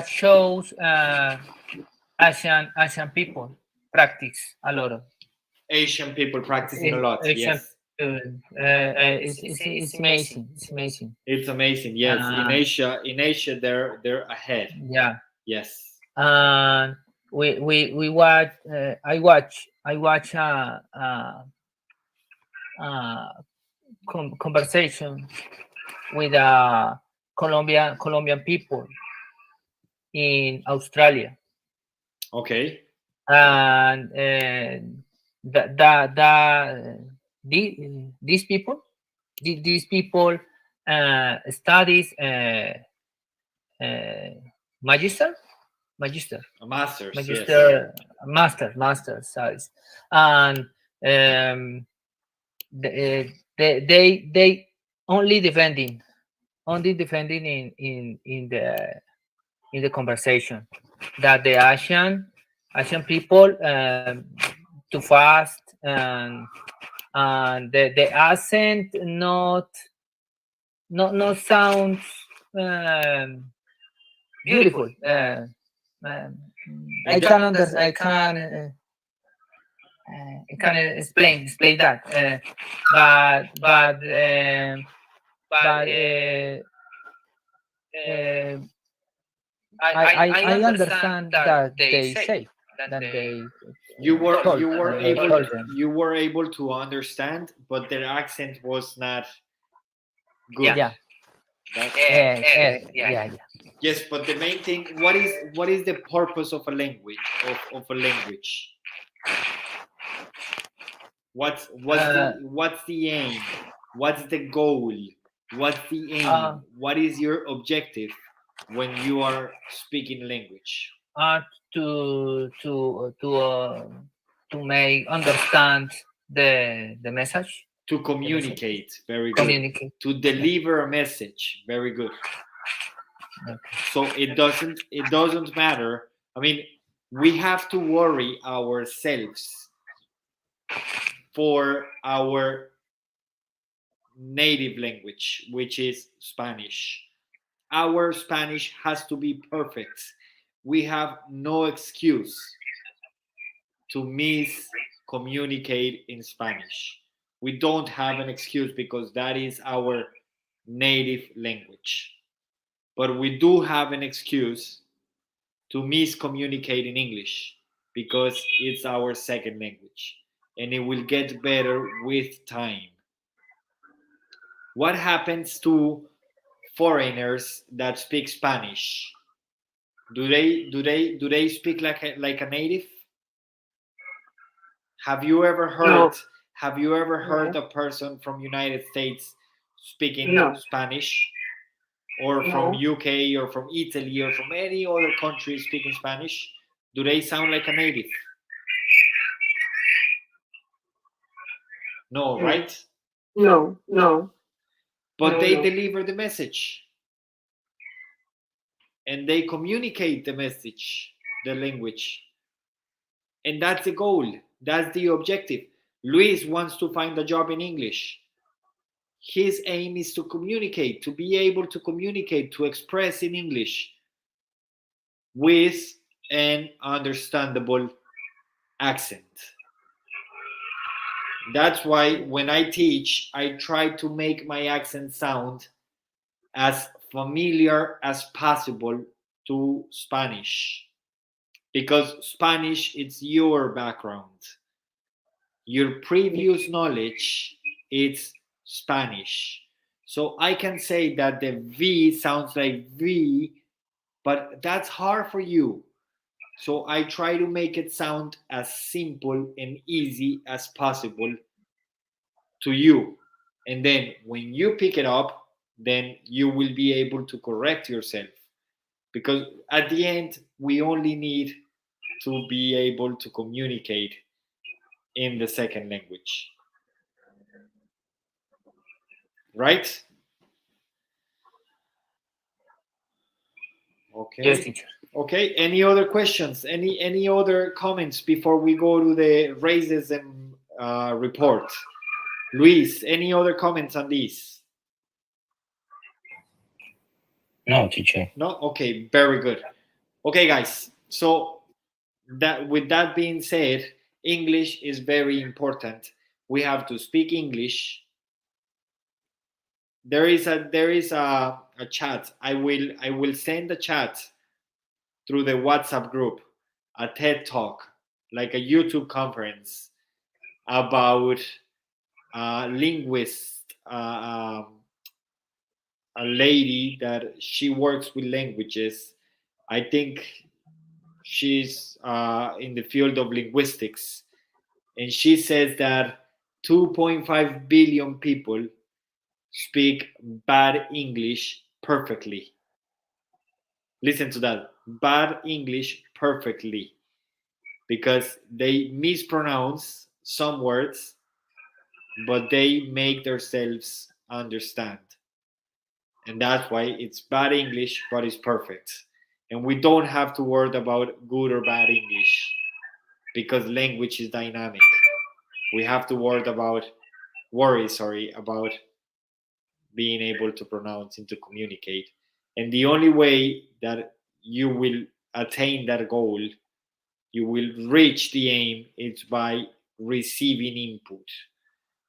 shows Asian people practice a lot of. Asian people practicing a lot, Asian, yes. It's amazing. It's amazing. It's amazing, yes. In Asia, they're ahead. Yeah. Yes. And we watch. I watch conversation with Colombian people in Australia. Okay. And these people studies magister, Masters, yes. master studies, and they only defending in the conversation that the Asian people too fast, and the accent not sounds beautiful. I can explain that, but I understand that they say that they. You were able to understand, but their accent was not good. Yeah. Yeah. Yes, but the main thing, what is the purpose of a language? Of a language? What's the aim? What's the goal? What's the aim? What is your objective when you are speaking language? To make understand the message. To communicate, very good. To deliver a message, very good. Okay. So it doesn't matter. I mean, we have to worry ourselves for our native language, which is Spanish. Our Spanish has to be perfect. We have no excuse to miscommunicate in Spanish. We don't have an excuse because that is our native language. But we do have an excuse to miscommunicate in English because it's our second language, and it will get better with time. What happens to foreigners that speak Spanish? Do they speak like a native? Have you ever heard? No. Have you ever heard a person from United States speaking Spanish, or from UK, or from Italy, or from any other country speaking Spanish? Do they sound like a native? No, right? No. But they deliver the message, and they communicate the message, the language, and that's the goal. That's the objective. Luis wants to find a job in English. His aim is to communicate, to be able to communicate, to express in English with an understandable accent. That's why when I teach, I try to make my accent sound as familiar as possible to Spanish, because Spanish it's your background. Your previous knowledge is Spanish. So I can say that the V sounds like V, but that's hard for you. So I try to make it sound as simple and easy as possible to you. And then when you pick it up, then you will be able to correct yourself. Because at the end, we only need to be able to communicate in the second language. Right? Okay. Yes, teacher. Okay. Any other questions? Any other comments before we go to the racism report? Luis, any other comments on this? No, teacher. No? Okay, very good. Okay, guys. So that with that being said, English is very important. We have to speak English. There is a chat. I will send a chat through the WhatsApp group, a TED Talk, like a YouTube conference about a linguist, a lady that she works with languages. I think she's in the field of linguistics, and she says that 2.5 billion people speak bad English perfectly. Listen to that. Bad English perfectly. Because they mispronounce some words, but they make themselves understand. And that's why it's bad English, but it's perfect. And we don't have to worry about good or bad English, because language is dynamic. We have to worry about being able to pronounce and to communicate. And the only way that you will attain that goal, you will reach the aim, is by receiving input.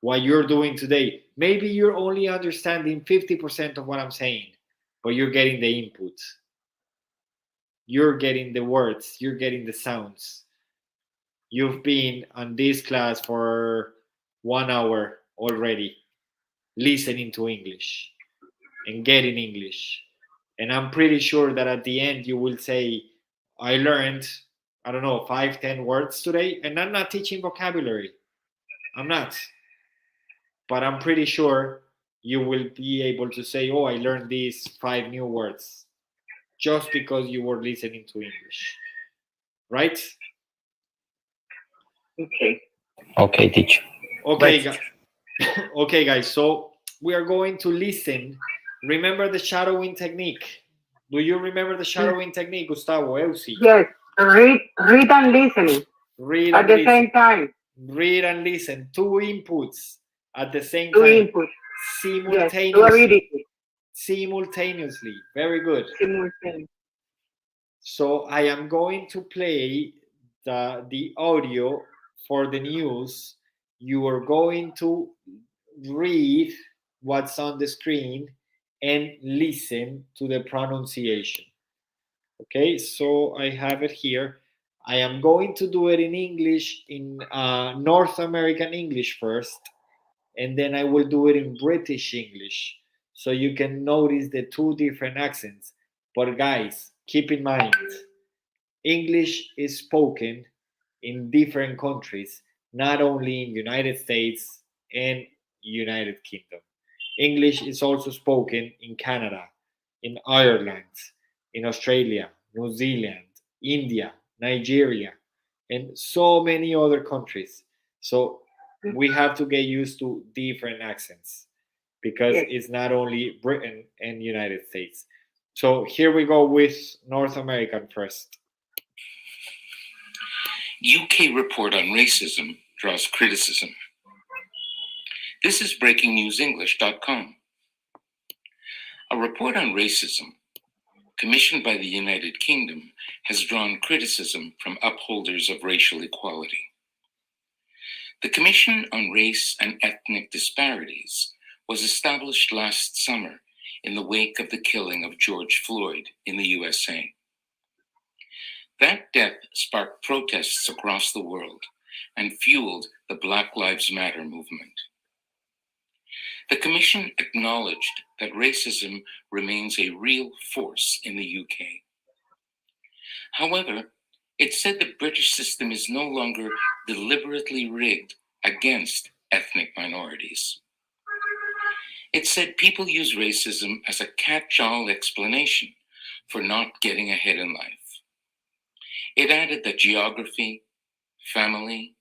What you're doing today, maybe you're only understanding 50% of what I'm saying, but you're getting the input. You're getting the words, you're getting the sounds. You've been on this class for 1 hour already, listening to English and getting English. And I'm pretty sure that at the end you will say, I learned, I don't know, 5-10 words today. And I'm not teaching vocabulary. I'm not. But I'm pretty sure you will be able to say, oh, I learned these 5 new words, just because you were listening to English. Right? Okay. Okay, teacher. Okay, Right. Okay, guys. So we are going to listen. Remember the shadowing technique. Do you remember the shadowing technique, Gustavo, Elsie? Yes. Read and listening Read at and the listen. same time. Read and listen. 2 inputs at the same Two time. inputs. Yes. Simultaneously. Duality. Simultaneously. Very good. Simultaneous. So I am going to play the audio for the news. You are going to read what's on the screen and listen to the pronunciation. Okay, so I have it here. I am going to do it in English, in North American English first, and then I will do it in British English, so you can notice the 2 different accents. But guys, keep in mind, English is spoken in different countries, not only in United States and United Kingdom. English is also spoken in Canada, in Ireland, in Australia, New Zealand, India, Nigeria, and so many other countries. So we have to get used to different accents, because Yes. it's not only Britain and United States. So here we go with North American first. UK report on racism draws criticism. This is breakingnewsenglish.com. A report on racism commissioned by the United Kingdom, has drawn criticism from upholders of racial equality. The Commission on Race and Ethnic Disparities was established last summer in the wake of the killing of George Floyd in the USA. That death sparked protests across the world and fueled the Black Lives Matter movement. The Commission acknowledged that racism remains a real force in the UK. However, it said the British system is no longer deliberately rigged against ethnic minorities. It said people use racism as a catch-all explanation for not getting ahead in life. It added that geography, family,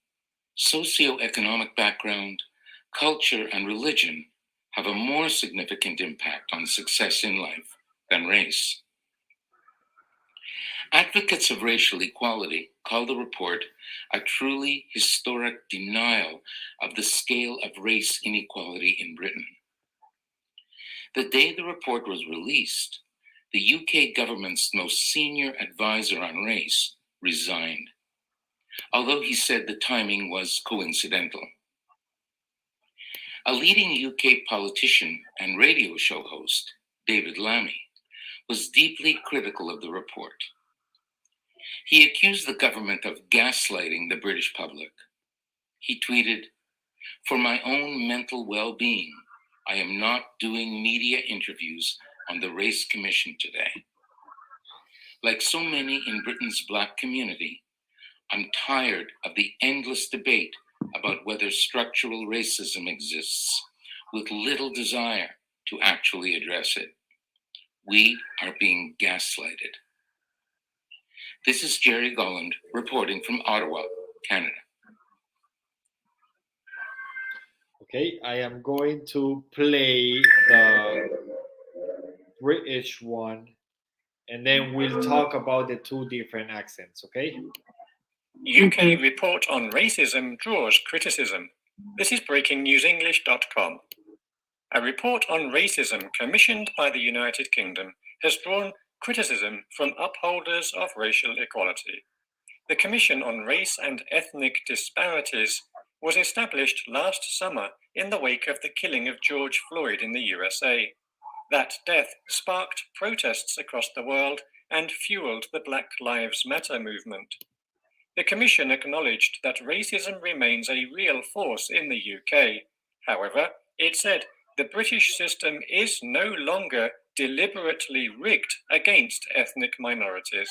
socioeconomic background, culture, and religion have a more significant impact on success in life than race. Advocates of racial equality call the report a truly historic denial of the scale of race inequality in Britain. The day the report was released, the UK government's most senior advisor on race resigned, although he said the timing was coincidental. A leading UK politician and radio show host, David Lammy, was deeply critical of the report. He accused the government of gaslighting the British public. He tweeted, "For my own mental well-being, I am not doing media interviews on the Race Commission today. Like so many in Britain's Black community, I'm tired of the endless debate about whether structural racism exists, with little desire to actually address it. We are being gaslighted." This is Jerry Golland reporting from Ottawa, Canada. Okay, I am going to play the British one, and then we'll talk about the two different accents, okay? UK report on racism draws criticism. This is breakingnewsenglish.com. A report on racism commissioned by the United Kingdom has drawn criticism from upholders of racial equality. The Commission on Race and Ethnic Disparities was established last summer in the wake of the killing of George Floyd in the USA. That death sparked protests across the world and fueled the Black Lives Matter movement. The Commission acknowledged that racism remains a real force in the UK. However, it said the British system is no longer deliberately rigged against ethnic minorities.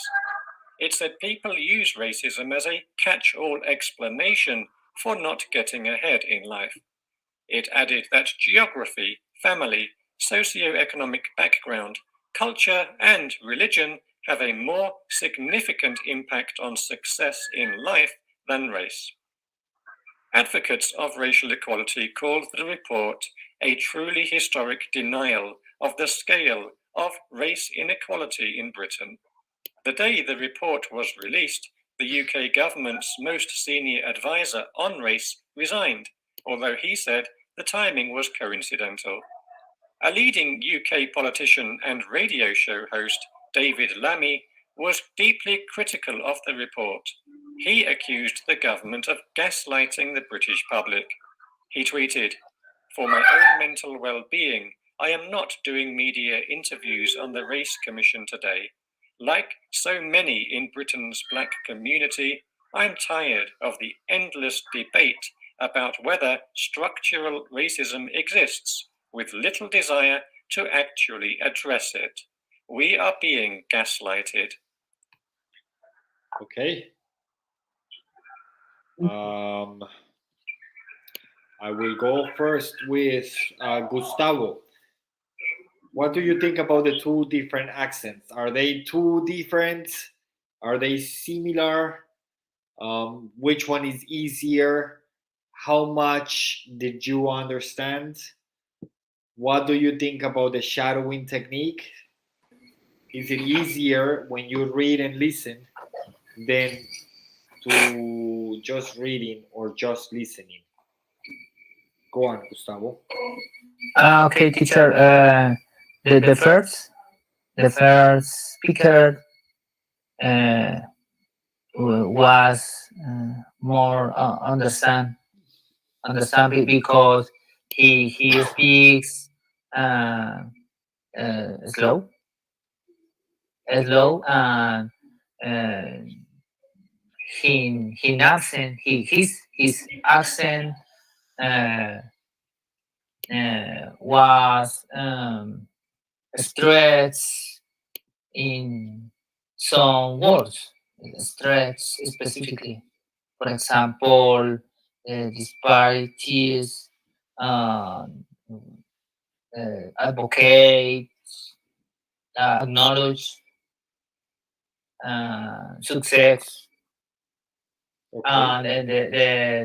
It said people use racism as a catch-all explanation for not getting ahead in life. It added that geography, family, socioeconomic background, culture, and religion have a more significant impact on success in life than race. Advocates of racial equality called the report a truly historic denial of the scale of race inequality in Britain. The day the report was released, the UK government's most senior advisor on race resigned, although he said the timing was coincidental. A leading UK politician and radio show host, David Lammy, was deeply critical of the report. He accused the government of gaslighting the British public. He tweeted, "For my own mental well-being, I am not doing media interviews on the Race Commission today. Like so many in Britain's Black community, I'm tired of the endless debate about whether structural racism exists, with little desire to actually address it. We are being gaslighted." Okay. I will go first with Gustavo. What do you think about the two different accents? Are they too different? Are they similar? Which one is easier? How much did you understand? What do you think about the shadowing technique? Is it easier when you read and listen than to just reading or just listening? Go on, Gustavo. Okay, teacher. The first, the first speaker was more understand because he speaks slow and his accent was stretched in some words, stretched specifically. For example, disparities, advocate, acknowledge, success. Okay. And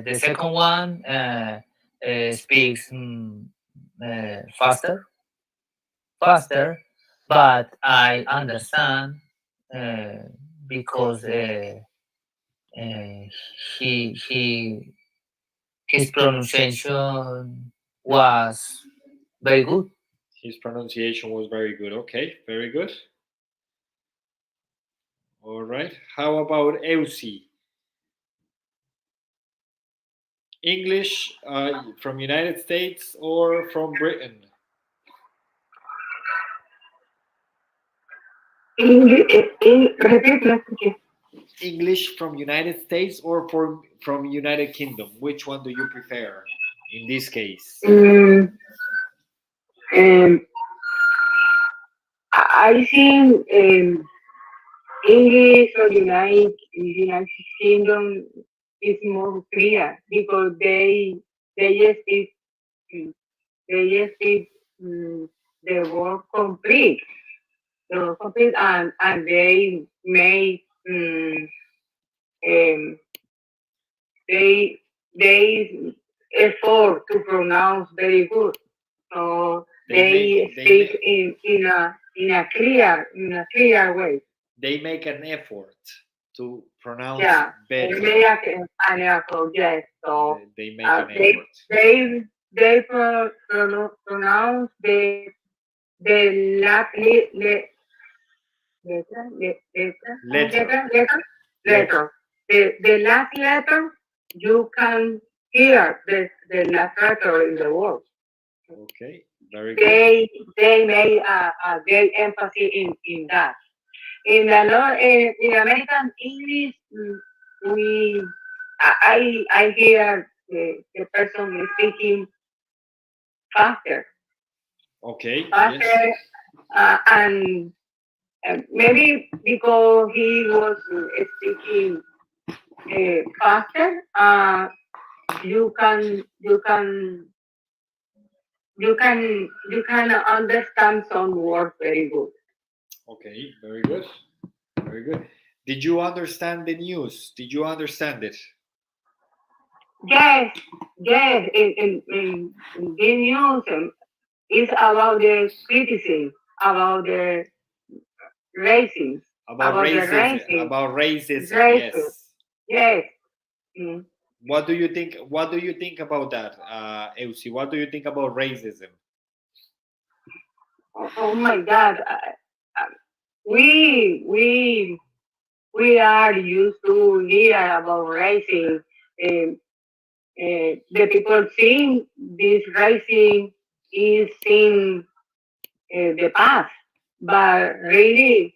the second one speaks faster, but I understand because his pronunciation was very good. His pronunciation was very good. Okay, very good. All right. How about Eusi? English from United States or from Britain? Repeat, English from United States or from United Kingdom? Which one do you prefer in this case? I think English or United Kingdom is more clear because they just speak the word complete. The word complete and they make they effort to pronounce very good. So they speak in a clear way. They make an effort to pronounce better. They make an effort, yes. So they make an effort. They pronounce the last letter. The last letter, you can hear the last letter in the word. Okay, very good. They made a great emphasis in that. In American English, I hear the person speaking faster. Okay. Faster, yes. And maybe because he was speaking faster, you can understand some words very good. Okay, very good. Very good. Did you understand the news? Did you understand it? Yes. In the news, it's about the criticism, about the racism. About racism. Yes. What do you think? What do you think about that, Eusi? What do you think about racism? Oh my God! We are used to hear about racism. The people think this racism is in the past, but really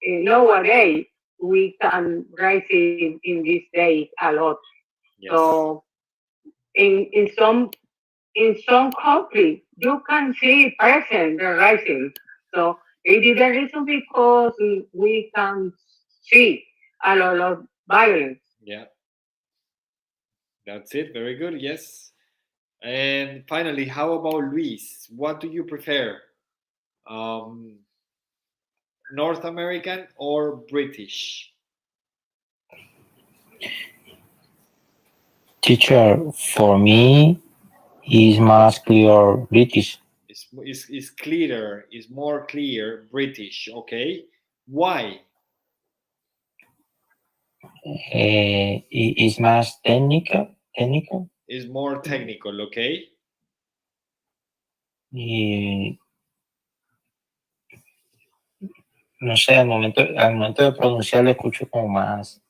nowadays we can racism in these days a lot. Yes. So in some countries you can see present the racism. So it is the reason because we can see a lot of violence. Yeah. That's it. Very good. Yes. And finally, how about Luis? What do you prefer? North American or British? Teacher, for me, is much clear British. Is clearer, is more clear British. Okay. Why? Is más technical. Is more technical. Okay. no sé, al momento de pronunciar lo escucho como más,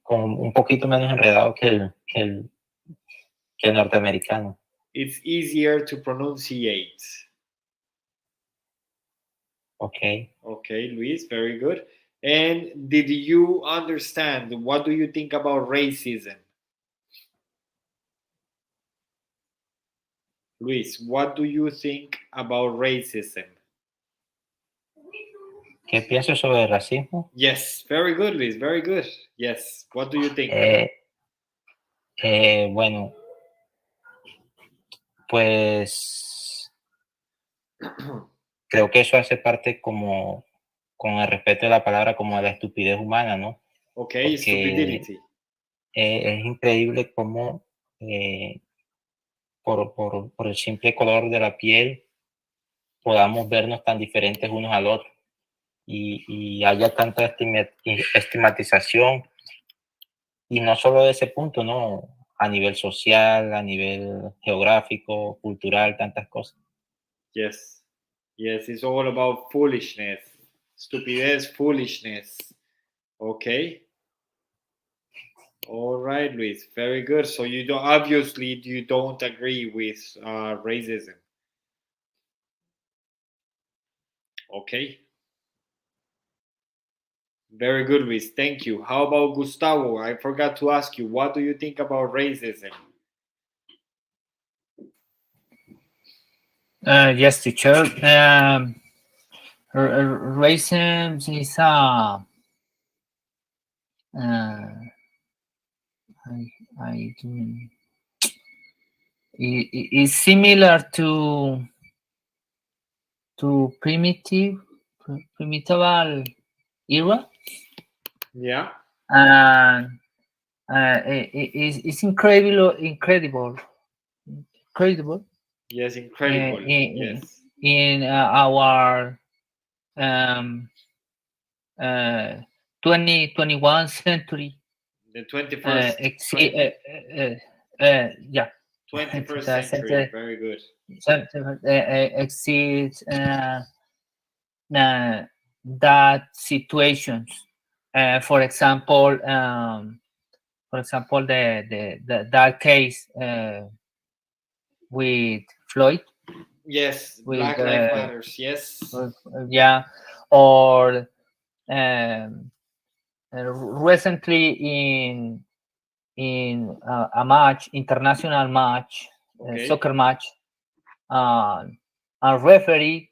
como un poquito menos enredado que el norteamericano. It's easier to pronunciate. Okay. Okay, Luis, very good. And did you understand? What do you think about racism? Luis, what do you think about racism? ¿Qué pienso sobre el racismo? Yes, very good, Luis, very good. Yes, what do you think? Bueno, pues creo que eso hace parte como, con el respeto de la palabra, como de la estupidez humana, ¿no? Okay, Porque stupidity. es increíble cómo por el simple color de la piel podamos vernos tan diferentes unos al otro y haya tanta estigmatización, y no solo de ese punto, ¿no? A nivel social, a nivel geográfico, cultural, tantas cosas. Yes, yes, it's all about foolishness. Stupidez, foolishness. Okay. All right, Luis, very good. So you don't, obviously you don't agree with racism. Okay. Very good, Luis. Thank you. How about Gustavo? I forgot to ask you, what do you think about racism? Yes, teacher. Racism is is similar to primitive era, Yeah. and it's incredible. Yes, incredible. Yes. In our 21st century. The 21st. Yeah. 21st century. Very good. Exceeds that situations. For example, that case with Floyd. Yes, With, Black Lives Matters. Yes. Yeah, or recently in a match, international match, Okay. soccer match, a referee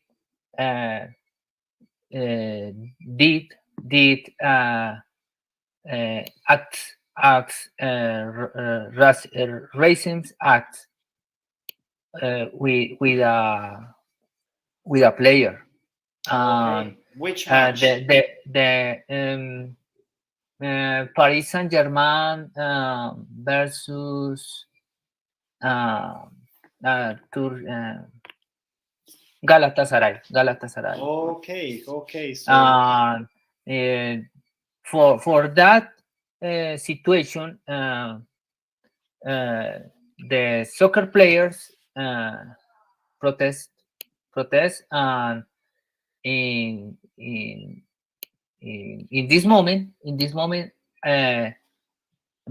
did racism act with a player. Okay. Which match? Paris Saint-Germain versus Galatasaray. Okay. So for that situation, the soccer players protest, and in this moment,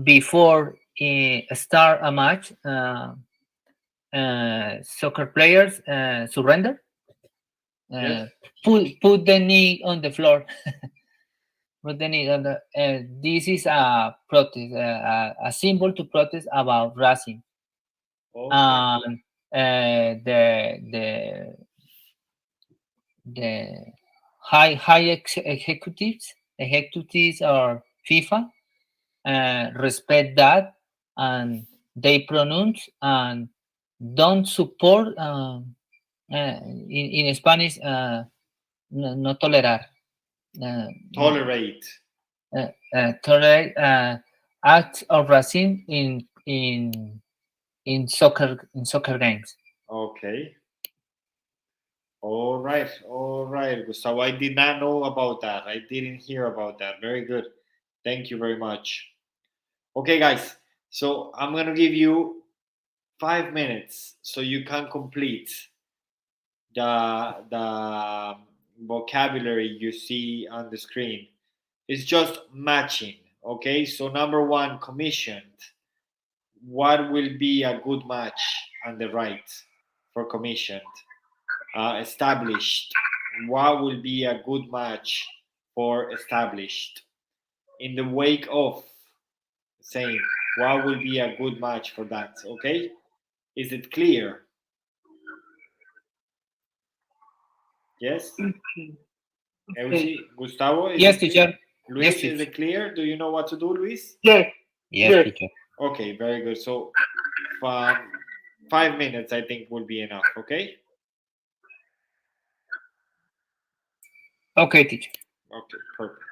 before start a match, soccer players surrender, yes. put the knee on the floor. Put the knee on the. This is a protest, a symbol to protest about racism. Okay. The high executives or FIFA respect that, and they pronounce and don't support in Spanish no tolerar, Tolerate acts of racism in soccer games. Okay. All right, Gustavo. I did not know about that. I didn't hear about that. Very good. Thank you very much. Okay, guys. So I'm gonna give you 5 minutes so you can complete the vocabulary you see on the screen. It's just matching. Okay, so number one, commissioned. What will be a good match on the right for commissioned? Established. What will be a good match for established? In the wake of, same. What will be a good match for that? Okay, is it clear? Yes. Okay. Gustavo. Yes, teacher. Luis, Yes, is teacher. it clear? Do you know what to do, Luis? Yes. Yes, Yes. teacher. Okay, very good. So 5 minutes, I think, will be enough. Okay. Okay, teacher. Okay, perfect.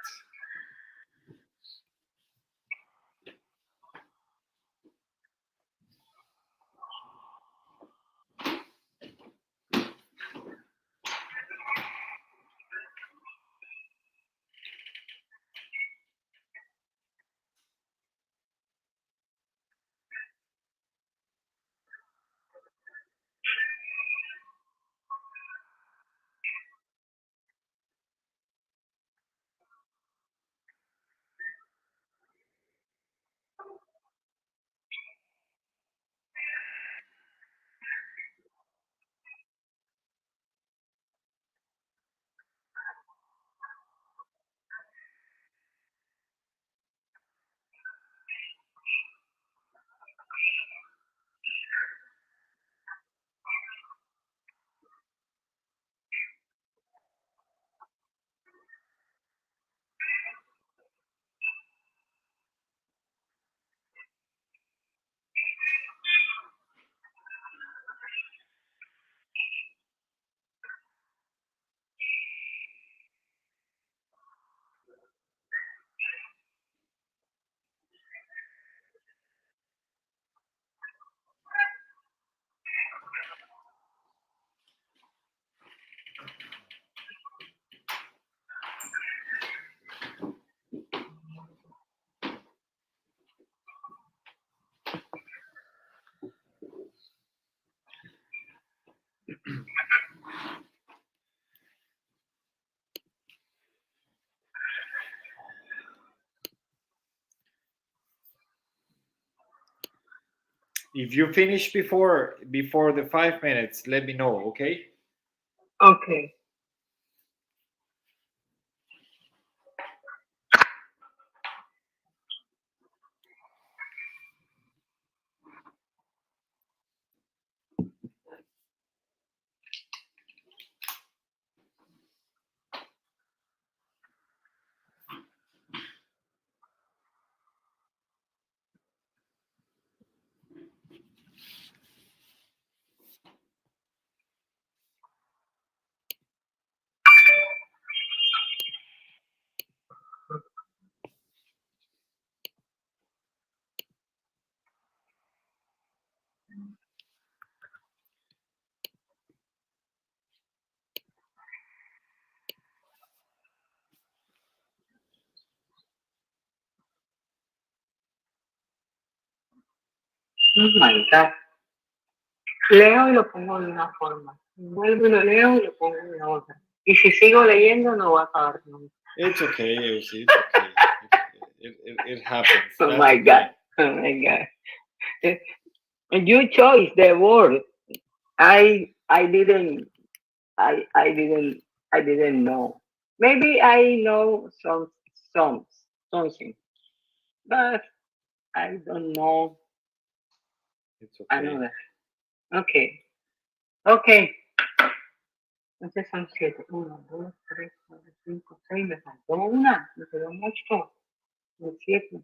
If you finish before the 5 minutes, let me know. Okay. Okay. Oh my God. Leo y lo pongo de una forma. Vuelvo y lo leo y lo pongo de la otra. Y si sigo leyendo, no va a acabar nunca. It's okay, Elsie. It's okay. It happens. Oh That's my okay. God. Oh my God. And you chose the word. I didn't know. Maybe I know something, but I don't know It's okay. another. Okay. Okay. Entonces son 7. 1, 2, 3, 4, 5, 6. Me faltó una. Me quedó mucho. 7.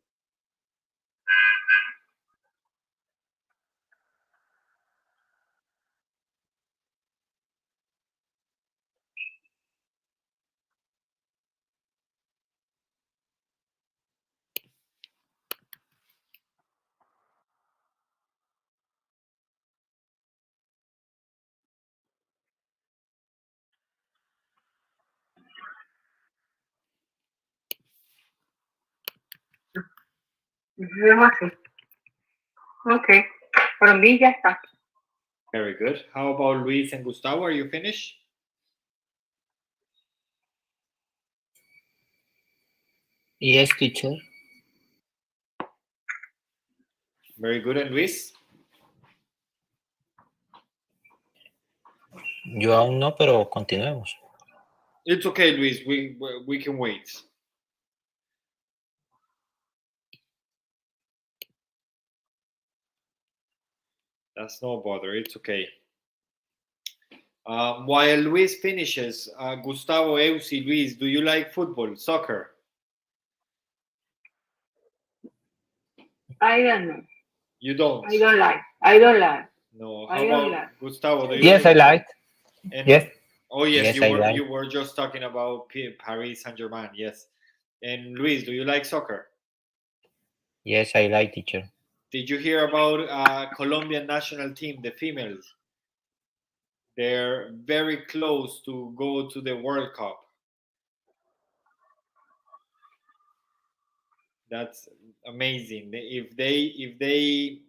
Así. Ok. Para mí ya está. Very good. How about Luis and Gustavo? Are you finished? Yes, teacher. Very good. And Luis? Yo aún no, pero continuemos. It's okay, Luis. We can wait. That's no bother. It's okay. While Luis finishes, Gustavo, Eusi, Luis, do you like football, soccer? I don't know. You don't? I don't like. I don't like. No. I How don't about like. Gustavo? Do you Yes, I like. And, Yes. Oh yes, Yes, I like. you were just talking about Paris Saint-Germain. Yes. And Luis, do you like soccer? Yes, I like, teacher. Did you hear about Colombian national team, the females? They're very close to go to the World Cup. That's amazing. If they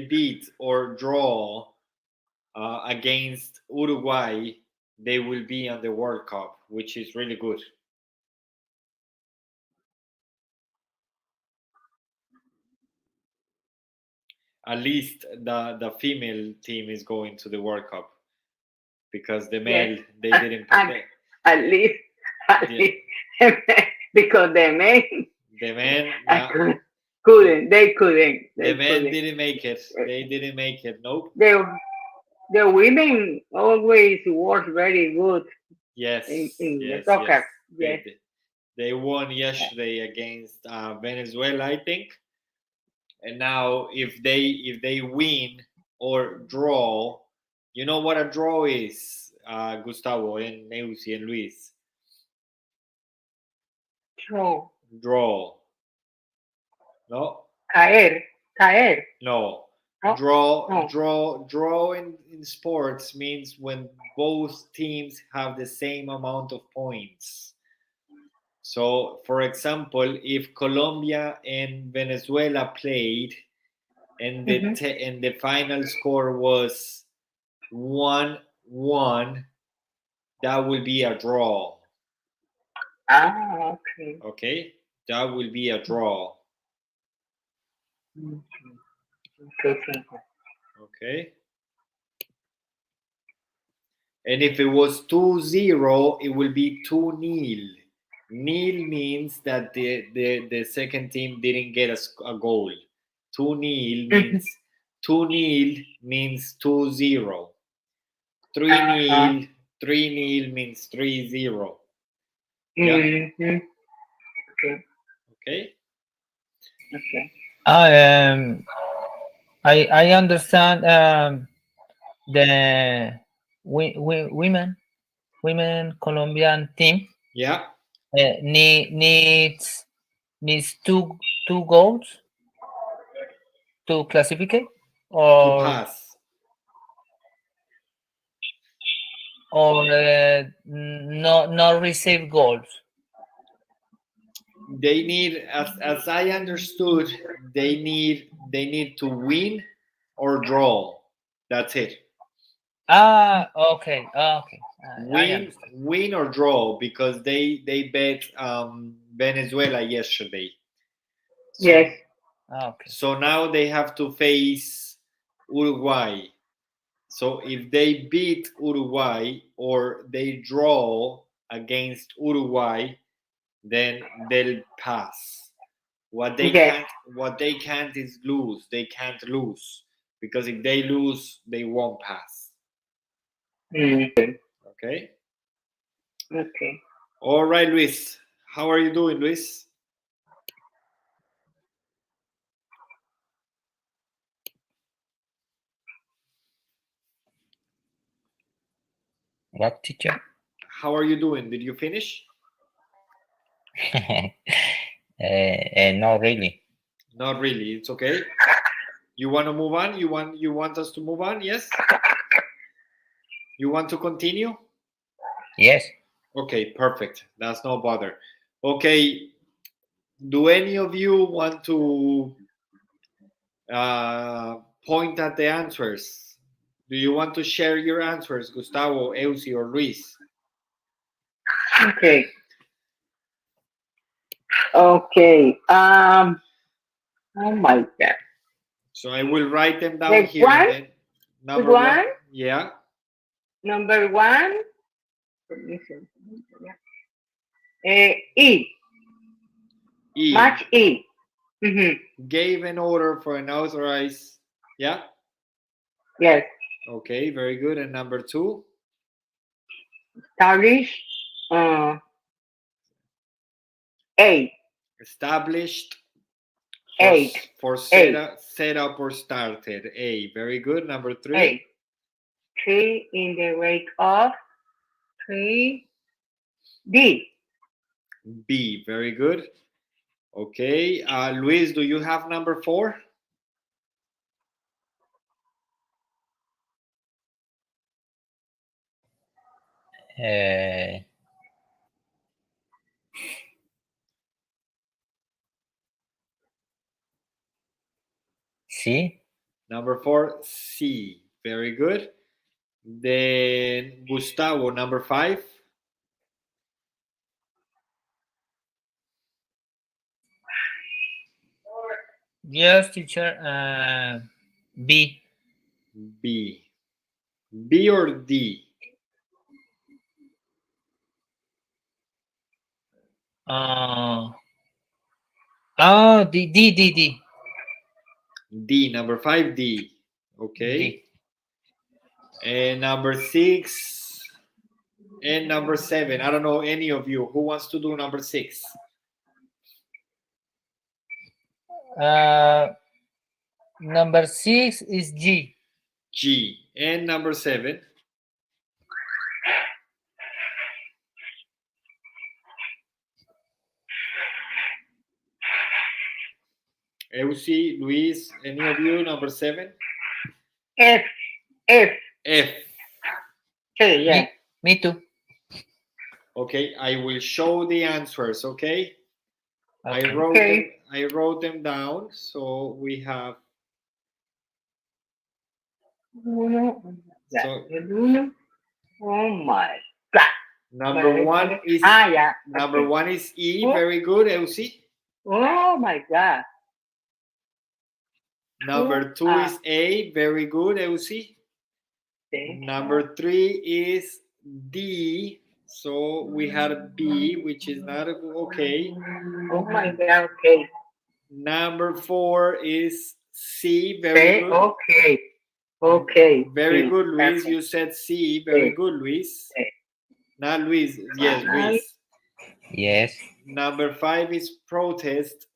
beat or draw against Uruguay, they will be on the World Cup, which is really good. At least the female team is going to the World Cup, because the male they didn't. At least, because the men couldn't. They couldn't. The men didn't make it. They didn't make it. Nope. The women always work very good. Yes. In yes, the soccer. Yes. Yes. They won yesterday against Venezuela, I think. And now, if they win or draw, you know what a draw is, Gustavo and Neusi and Luis. Draw. No. Caer. No. No. Draw in sports means when both teams have the same amount of points. So, for example, if Colombia and Venezuela played, and the final score was 1-1, that will be a draw. Okay. Okay, that will be a draw. Okay. And if it was 2-0, it will be 2-0. Nil means that the second team didn't get a goal. 2-0 means 2-0 means 2-0. 3-0 means 3-0. Yeah. Okay. Okay. Okay. I understand the women Colombian team Yeah. needs two goals to classify, or To pass. or not receive goals. They need, as I understood, they need to win or draw. That's it. Okay. Win or draw, because they bet Venezuela yesterday. So, Yes. Okay. So now they have to face Uruguay. So if they beat Uruguay or they draw against Uruguay, then they'll pass. What they can't is lose. They can't lose, because if they lose, they won't pass. Okay. Okay. All right, Luis. How are you doing, Luis? What, teacher? How are you doing? Did you finish? Not really. Not really. It's okay. You want to move on? You want us to move on? Yes. You want to continue? Yes. Okay, perfect. That's no bother. Okay. Do any of you want to point at the answers? Do you want to share your answers, Gustavo, Eusi, or Luis? Okay. Okay. Oh my God. So I will write them down Like here. one? And then number One? Yeah. Number one. E. E. Match E. Mhm. Gave an order for an authorized. Yeah. Yes. Okay, very good. And number two? Establish. A. Established. Eight. For set up or started. A. Very good. Number three? A. Three in the wake of. Three. B. B. Very good. Okay. Luis, do you have number four? Sí. Number four, C. Very good. Then Gustavo, number five. Yes, teacher. B. B. B or D? D. D. Number five, D. Okay. D. And number six and number seven. I don't know any of you. Who wants to do number six? Number 6 is G. G. And number seven? Eusi, Luis, any of you? Number seven? F. F. F. Okay, yeah. Me too. Okay, I will show the answers, okay? Okay. I wrote them down, so we have Oh my God. number one is yeah. number Okay. one is E. Very good, Eusi. Oh my God. Number two is A. Very good, Eusi. Number three is D. So we had B, which is not okay. Oh my God. Okay. Number four is C. Very good. Okay. Okay. Very C. good, Luis. Perfect. You said C. Very good, Luis. Not Luis. Yes, Luis. Yes. Number five is protest,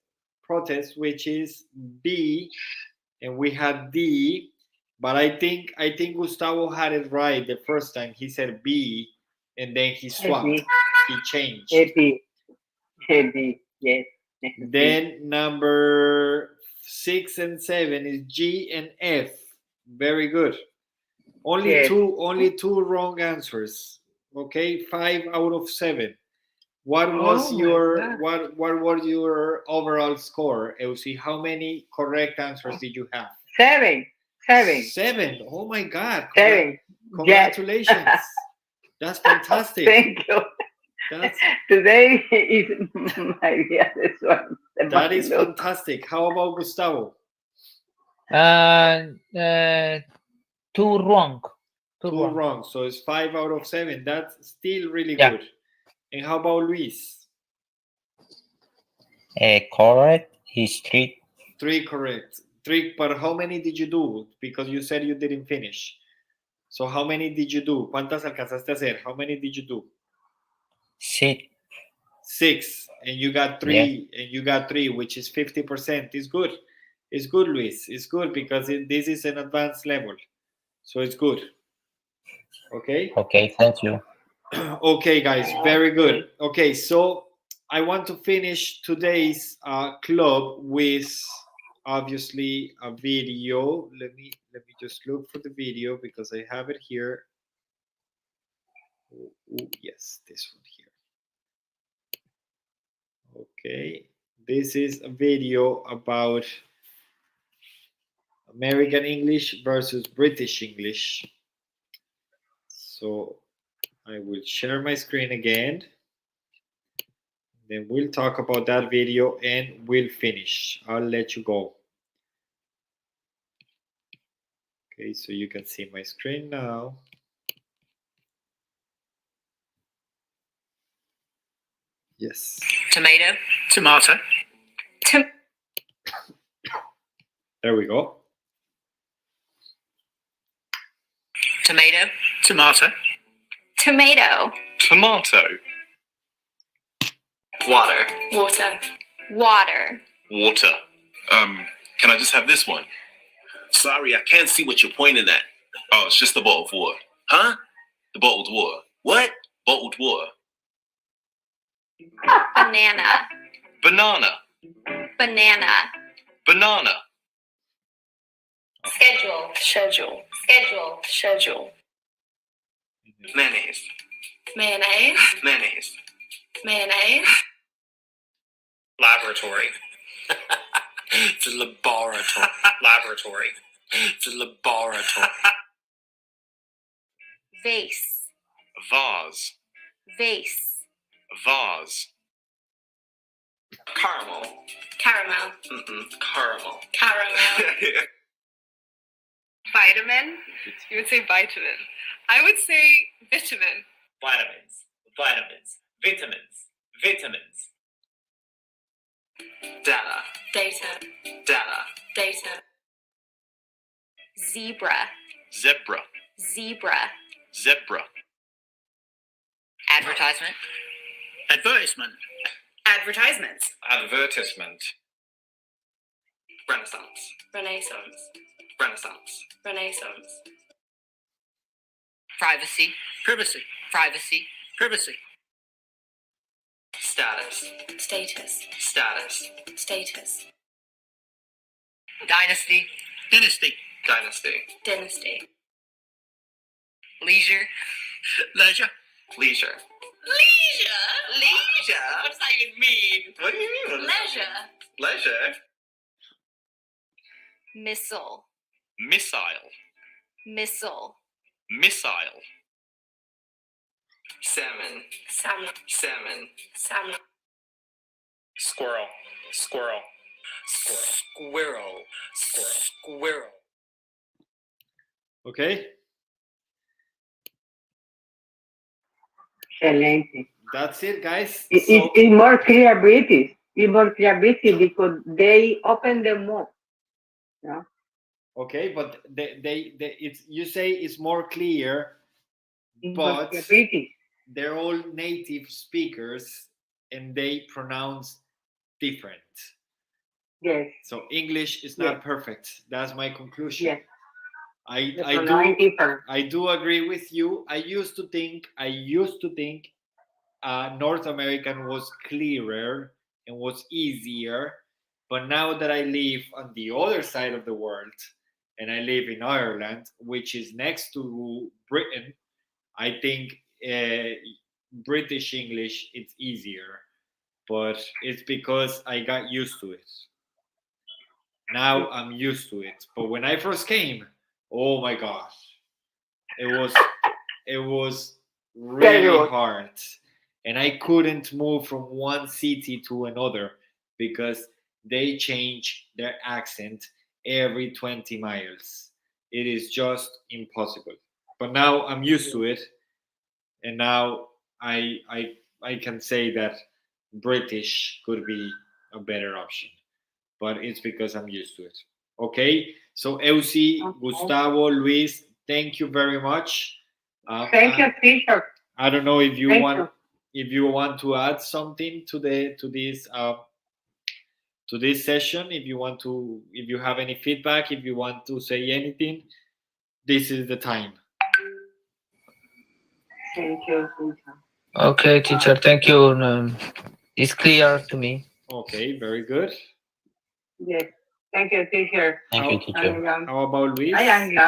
which is B, and we had D. But I think Gustavo had it right the first time. He said B, and then he swapped. He changed. B. Yes. Then number 6 and 7 is G and F. Very good. Only two wrong answers. Okay, 5 out of 7. What was what was your overall score, Eusi? How many correct answers did you have? 7. 7. Oh my God. 7. Congratulations. Yes. That's fantastic. Thank you. Today is my this one. That is fantastic. How about Gustavo? 2 wrong. 2 wrong. So it's 5 out of 7. That's still really good. And how about Luis? Correct is 3. 3 correct. 3, but how many did you do? Because you said you didn't finish. So how many did you do? ¿Cuántas alcanzaste a hacer? How many did you do? 6. 6. And you got 3. Yeah. And you got 3, which is 50%. It's good. It's good, Luis. It's good because this is an advanced level. So it's good. Okay? Okay, thank you. Okay, guys. Very good. Okay, so I want to finish today's club with obviously a video. Let me just look for the video because I have it here. Oh, yes, this one here. Okay, this is a video about American English versus British English. So I will share my screen again. Then we'll talk about that video and we'll finish. I'll let you go. Okay, so you can see my screen now. Yes. Tomato. Tomato. There we go. Tomato. Tomato. Tomato. Tomato. Water. Water. Water. Water. Can I just have this one? Sorry, I can't see what you're pointing at. Oh, it's just the bottled water. Huh? The bottled water. What? Bottled water. Banana. Banana. Banana. Banana. Schedule. Schedule. Schedule. Schedule. Mayonnaise. Mayonnaise. Mayonnaise. Mayonnaise. Laboratory. It's a laboratory. Laboratory. It's a laboratory. Vase. Vase. Vase. Vase. Caramel. Caramel. Caramel. Caramel. Vitamin. You would say vitamin. I would say vitamin. Vitamins. Vitamins. Vitamins. Vitamins. Data. Data. Data. Data. Zebra. Zebra. Zebra. Zebra. Advertisement. Advertisement. Advertisements. Advertisement. Renaissance. Renaissance. Renaissance. Renaissance. Privacy. Privacy. Privacy. Privacy. Status. Status. Status. Status. Dynasty. Dynasty. Dynasty. Dynasty. Leisure. Leisure. Leisure. Leisure. Leisure? What does that even mean? What do you mean? Leisure. Leisure. Missile. Missile. Missile. Missile. Salmon. Salmon. Salmon. Salmon. Squirrel. Squirrel. Squirrel. Squirrel. Squirrel. Okay. Excelente. That's it, guys. It's more clear British. It's more clear British because they open them more. Yeah. Okay, but it's, you say it's more clear, but British. they're all native speakers and they pronounce different. Yes. So English is not perfect. That's my conclusion. Yes. I do agree with you. I used to think North American was clearer and was easier, but now that I live on the other side of the world and I live in Ireland, which is next to Britain, I think British English it's easier, but it's because I got used to it. Now I'm used to it, but when I first came, oh my gosh, it was really hard, and I couldn't move from one city to another because they change their accent every 20 miles. It is just impossible. But now I'm used to it, and now I can say that British could be a better option, but it's because I'm used to it. Okay, so Elsie, Gustavo, Luis, thank you very much. Thank you, teacher. I don't know if you want to add something to this session. If you have any feedback, if you want to say anything, this is the time. Thank you, teacher. Okay, teacher, thank you. It's clear to me. Okay, very good. Yes. Thank you, teacher. Thank you, teacher. How about Luis? I am glad.